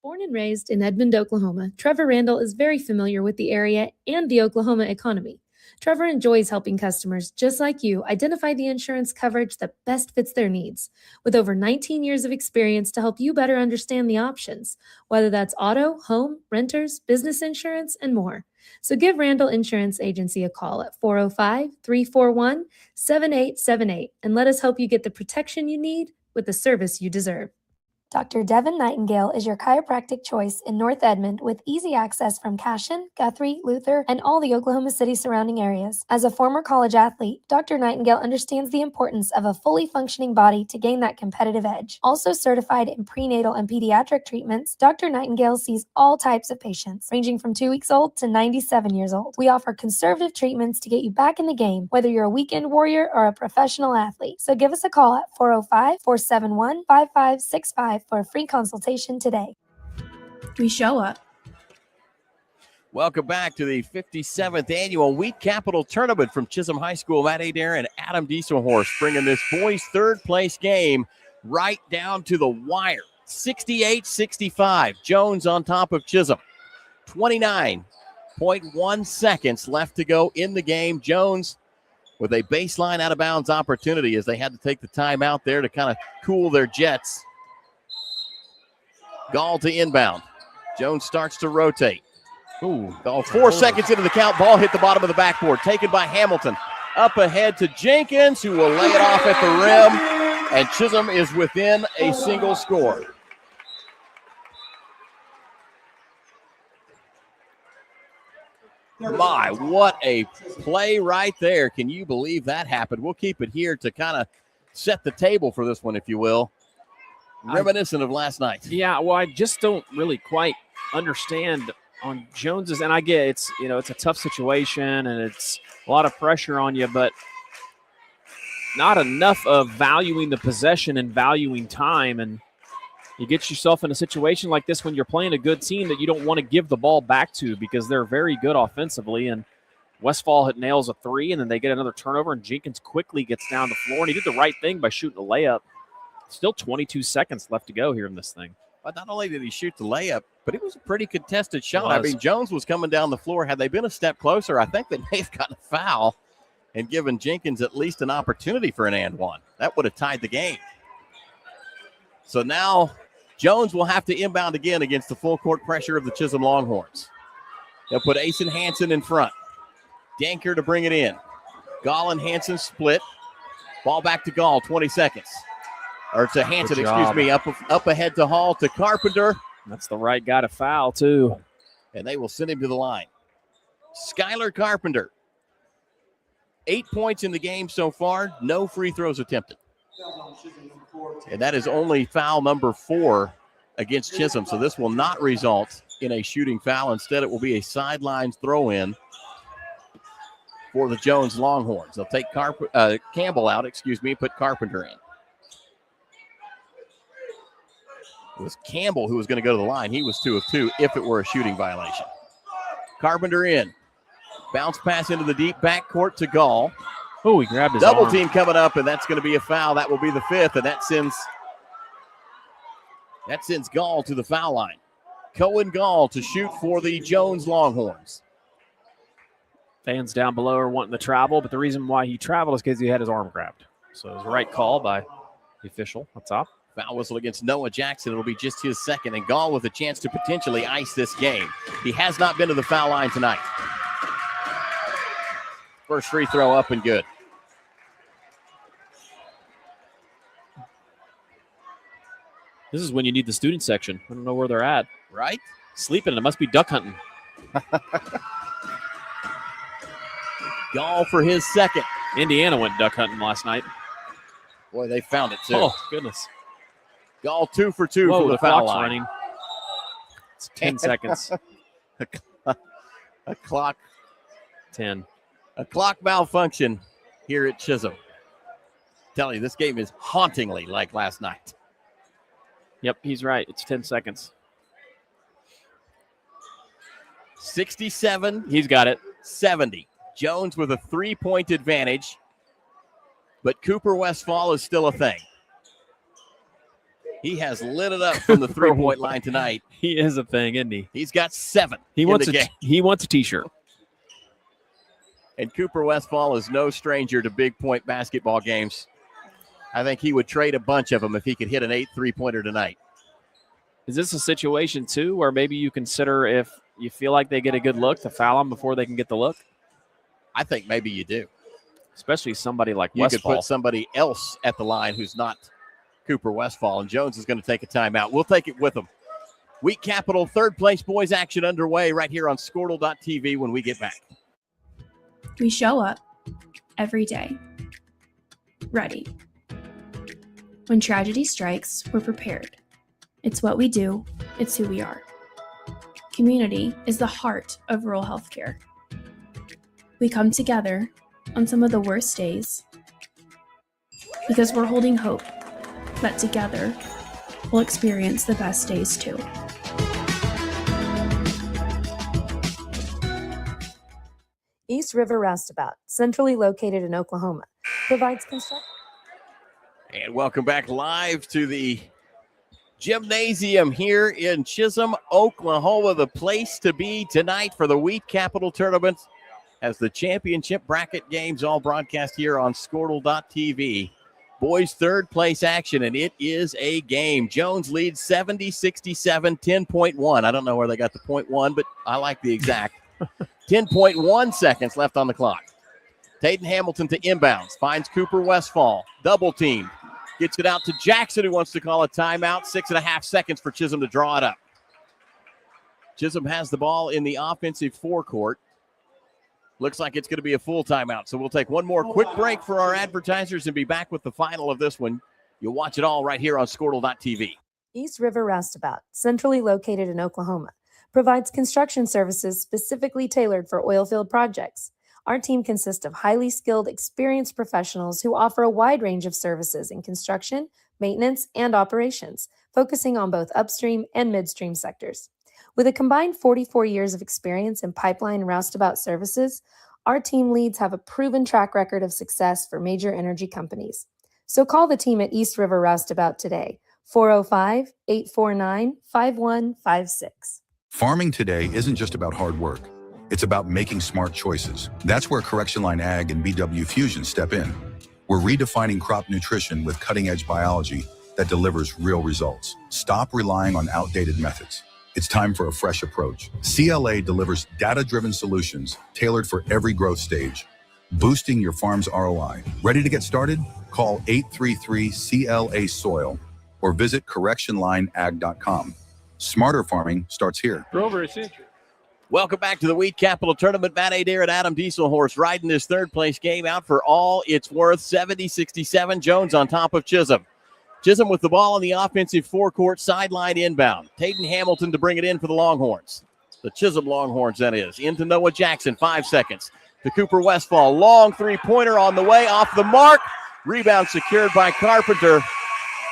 Born and raised in Edmond, Oklahoma, Trevor Randall is very familiar with the area and the Oklahoma economy. Trevor enjoys helping customers just like you identify the insurance coverage that best fits their needs. With over 19 years of experience to help you better understand the options, whether that's auto, home, renters, business insurance, and more. So give Randall Insurance Agency a call at 405-341-7878 and let us help you get the protection you need with the service you deserve. Dr. Devin Nightingale is your chiropractic choice in North Edmond with easy access from Cashin, Guthrie, Luther, and all the Oklahoma City surrounding areas. As a former college athlete, Dr. Nightingale understands the importance of a fully functioning body to gain that competitive edge. Also certified in prenatal and pediatric treatments, Dr. Nightingale sees all types of patients, ranging from 2 weeks old to 97 years old. We offer conservative treatments to get you back in the game, whether you're a weekend warrior or a professional athlete. So give us a call at 405-471-5565 for a free consultation today. We show up. Welcome back to the 57th annual Wheat Capital Tournament from Chisholm High School. Matt Adair and Adam Dieselhorst bringing this boys' third-place game right down to the wire. 68-65. Jones on top of Chisholm. 29.1 seconds left to go in the game. Jones with a baseline out-of-bounds opportunity as they had to take the timeout there to kind of cool their jets. Gall to inbound. Jones starts to rotate. Ooh, Gall 4 seconds into the count. Ball hit the bottom of the backboard. Taken by Hamilton. Up ahead to Jenkins, who will lay it off at the rim. And Chisholm is within a single score. My, what a play right there. Can you believe that happened? We'll keep it here to kind of set the table for this one, if you will. Reminiscent of last night. Yeah, well, I just don't really quite understand on Jones's, and I get it's a tough situation and it's a lot of pressure on you, but not enough of valuing the possession and valuing time. And you get yourself in a situation like this when you're playing a good team that you don't want to give the ball back to because they're very good offensively. And Westfall nails a three, and then they get another turnover, and Jenkins quickly gets down the floor, and he did the right thing by shooting a layup. Still 22 seconds left to go here in this thing. But not only did he shoot the layup, but it was a pretty contested shot. I mean, Jones was coming down the floor. Had they been a step closer, I think they may have gotten a foul and given Jenkins at least an opportunity for an and one. That would have tied the game. So now Jones will have to inbound again against the full court pressure of the Chisholm Longhorns. They'll put Asen Hansen in front. Danker to bring it in. Gall and Hansen split. Ball back to Gall, 20 seconds. Or to Hansen, excuse me, up ahead to Hall to Carpenter. That's the right guy to foul, too. And they will send him to the line. Skylar Carpenter. 8 points in the game so far. No free throws attempted. And that is only foul number 4 against Chisholm. So this will not result in a shooting foul. Instead, it will be a sidelines throw-in for the Jones Longhorns. They'll take Campbell out, put Carpenter in. It was Campbell who was going to go to the line. He was 2 of 2 if it were a shooting violation. Carpenter in. Bounce pass into the deep backcourt to Gall. Oh, he grabbed his Double arm. team coming up, and that's going to be a foul. That will be the 5th, and that sends Gall to the foul line. Cohen Gall to shoot for the Jones Longhorns. Fans down below are wanting to travel, but the reason why he traveled is because he had his arm grabbed. So it was the right call by the official up top. Foul whistle against Noah Jackson. It'll be just his second, and Gall with a chance to potentially ice this game. He has not been to the foul line tonight. First free throw up and good. This is when you need the student section. I don't know where they're at. Right? Sleeping. It must be duck hunting. Gall for his second. Indiana went duck hunting last night. Boy, they found it too. Oh, goodness. Gall 2 for 2 Whoa, for the foul clock's line. running. It's 10 seconds. A clock. 10. A clock malfunction here at Chisholm. Tell you, this game is hauntingly like last night. Yep, he's right. It's 10 seconds. 67. He's got it. 70. Jones with a 3-point advantage. But Cooper Westfall is still a thing. He has lit it up from the 3-point line tonight. He is a thing, isn't he? He's got 7 He in wants the game. He wants a T-shirt. And Cooper Westfall is no stranger to big point basketball games. I think he would trade a bunch of them if he could hit an 8 3-pointer tonight. Is this a situation, too, where maybe you consider if you feel like they get a good look to foul them before they can get the look? I think maybe you do. Especially somebody like You Westfall. could put somebody else at the line who's not Cooper Westfall, and Jones is going to take a timeout. We'll take it with him. Wheat Capital third place boys action underway right here on Squirtle.tv when we get back. We show up every day, ready. When tragedy strikes, we're prepared. It's what we do, it's who we are. Community is the heart of rural healthcare. We come together on some of the worst days because we're holding hope that together we'll experience the best days too. East River Roustabout, centrally located in Oklahoma, provides construction. And welcome back live to the gymnasium here in Chisholm, Oklahoma, the place to be tonight for the Wheat Capital Tournament as the championship bracket games all broadcast here on Squirtle.tv. Boys third place action, and it is a game. Jones leads 70-67, 10.1. I don't know where they got the 0.1, but I like the exact. 10.1 seconds left on the clock. Taden Hamilton to inbounds, finds Cooper Westfall, double team. Gets it out to Jackson, who wants to call a timeout. 6.5 seconds for Chisholm to draw it up. Chisholm has the ball in the offensive forecourt. Looks like it's going to be a full timeout. So we'll take one more quick break for our advertisers and be back with the final of this one. You'll watch it all right here on Squirtle.tv. East River Roustabout, centrally located in Oklahoma, provides construction services specifically tailored for oilfield projects. Our team consists of highly skilled, experienced professionals who offer a wide range of services in construction, maintenance, and operations, focusing on both upstream and midstream sectors. With a combined 44 years of experience in pipeline and roustabout services, our team leads have a proven track record of success for major energy companies. So call the team at East River Roustabout today, 405-849-5156. Farming today isn't just about hard work. It's about making smart choices. That's where Correction Line Ag and BW Fusion step in. We're redefining crop nutrition with cutting-edge biology that delivers real results. Stop relying on outdated methods. It's time for a fresh approach. CLA delivers data-driven solutions tailored for every growth stage, boosting your farm's ROI. Ready to get started? Call 833-CLA-SOIL or visit correctionlineag.com. Smarter farming starts here. Grover Essential. Welcome back to the Wheat Capital Tournament. Matt Adair and Adam Dieselhorst riding this third-place game out for all it's worth. 70-67, Jones on top of Chisholm. Chisholm with the ball on the offensive forecourt, sideline inbound. Taden Hamilton to bring it in for the Longhorns. The Chisholm Longhorns, that is. Into Noah Jackson, 5 seconds. To Cooper Westfall, long three-pointer on the way, off the mark. Rebound secured by Carpenter.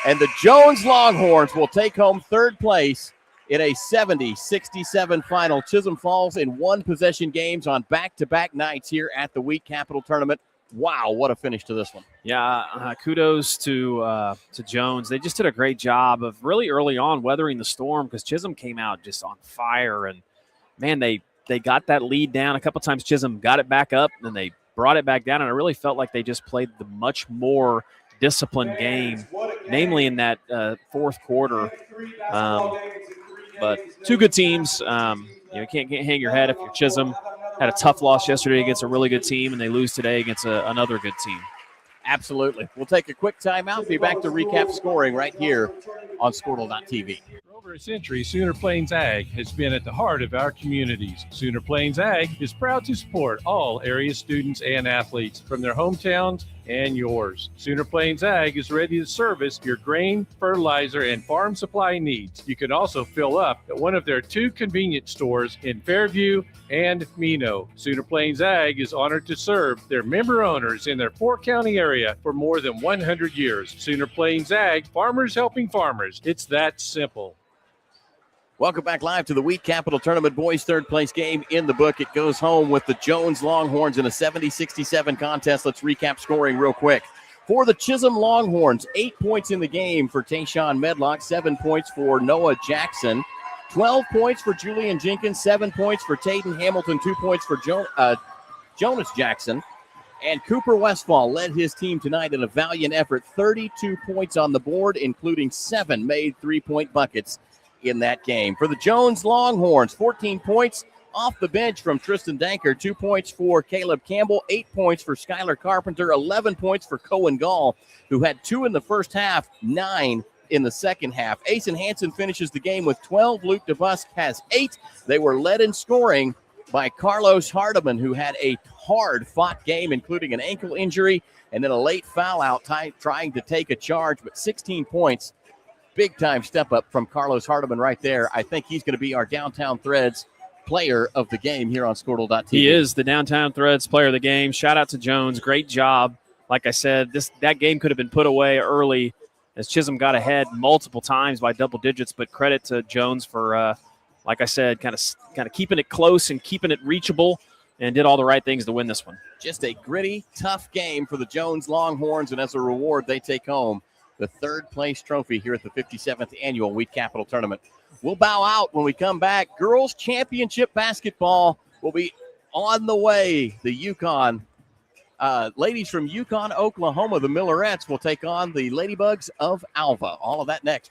And the Jones Longhorns will take home third place in a 70-67 final. Chisholm falls in one-possession games on back-to-back nights here at the Wheat Capital Tournament. Wow, what a finish to this one. Yeah, kudos to Jones. They just did a great job of really early on weathering the storm because Chisholm came out just on fire. And, man, they got that lead down. A couple times Chisholm got it back up, and they brought it back down. And I really felt like they just played the much more disciplined game, namely in that fourth quarter. But two good teams. You can't hang your head if you're Chisholm. Had a tough loss yesterday against a really good team, and they lose today against another good team. Absolutely. We'll take a quick timeout. Be back to recap scoring right here on Squirtle.tv. For over a century, Sooner Plains Ag has been at the heart of our communities. Sooner Plains Ag is proud to support all area students and athletes from their hometowns and yours. Sooner Plains Ag is ready to service your grain, fertilizer, and farm supply needs. You can also fill up at one of their 2 convenience stores in Fairview and Mino. Sooner Plains Ag is honored to serve their member owners in their 4-county area for more than 100 years. Sooner Plains Ag, farmers helping farmers. It's that simple. Welcome back live to the Wheat Capital Tournament boys third place game in the book. It goes home with the Jones Longhorns in a 70-67 contest. Let's recap scoring real quick. For the Chisholm Longhorns, 8 points in the game for Tayshawn Medlock, 7 points for Noah Jackson, 12 points for Julian Jenkins, 7 points for Taden Hamilton, 2 points for Jonas Jackson. And Cooper Westfall led his team tonight in a valiant effort, 32 points on the board, including 7 made three-point buckets in that game. For the Jones Longhorns, 14 points off the bench from Tristan Danker, 2 points for Caleb Campbell, 8 points for Skylar Carpenter, 11 points for Cohen Gall, who had 2 in the first half, 9 in the second half. Asen Hansen finishes the game with 12. Luke DeBusk has 8. They were led in scoring by Carlos Hardiman, who had a hard-fought game, including an ankle injury and then a late foul out trying to take a charge, but 16 points. Big-time step up from Carlos Hardiman right there. I think he's going to be our Downtown Threads player of the game here on Squirtle.tv. He is the Downtown Threads player of the game. Shout out to Jones. Great job. Like I said, that game could have been put away early as Chisholm got ahead multiple times by double digits, but credit to Jones for, like I said, kind of keeping it close and keeping it reachable and did all the right things to win this one. Just a gritty, tough game for the Jones Longhorns, and as a reward, they take home the third-place trophy here at the 57th Annual Wheat Capital Tournament. We'll bow out when we come back. Girls Championship Basketball will be on the way. The Yukon ladies from Yukon, Oklahoma, the Millerettes, will take on the Ladybugs of Alva. All of that next.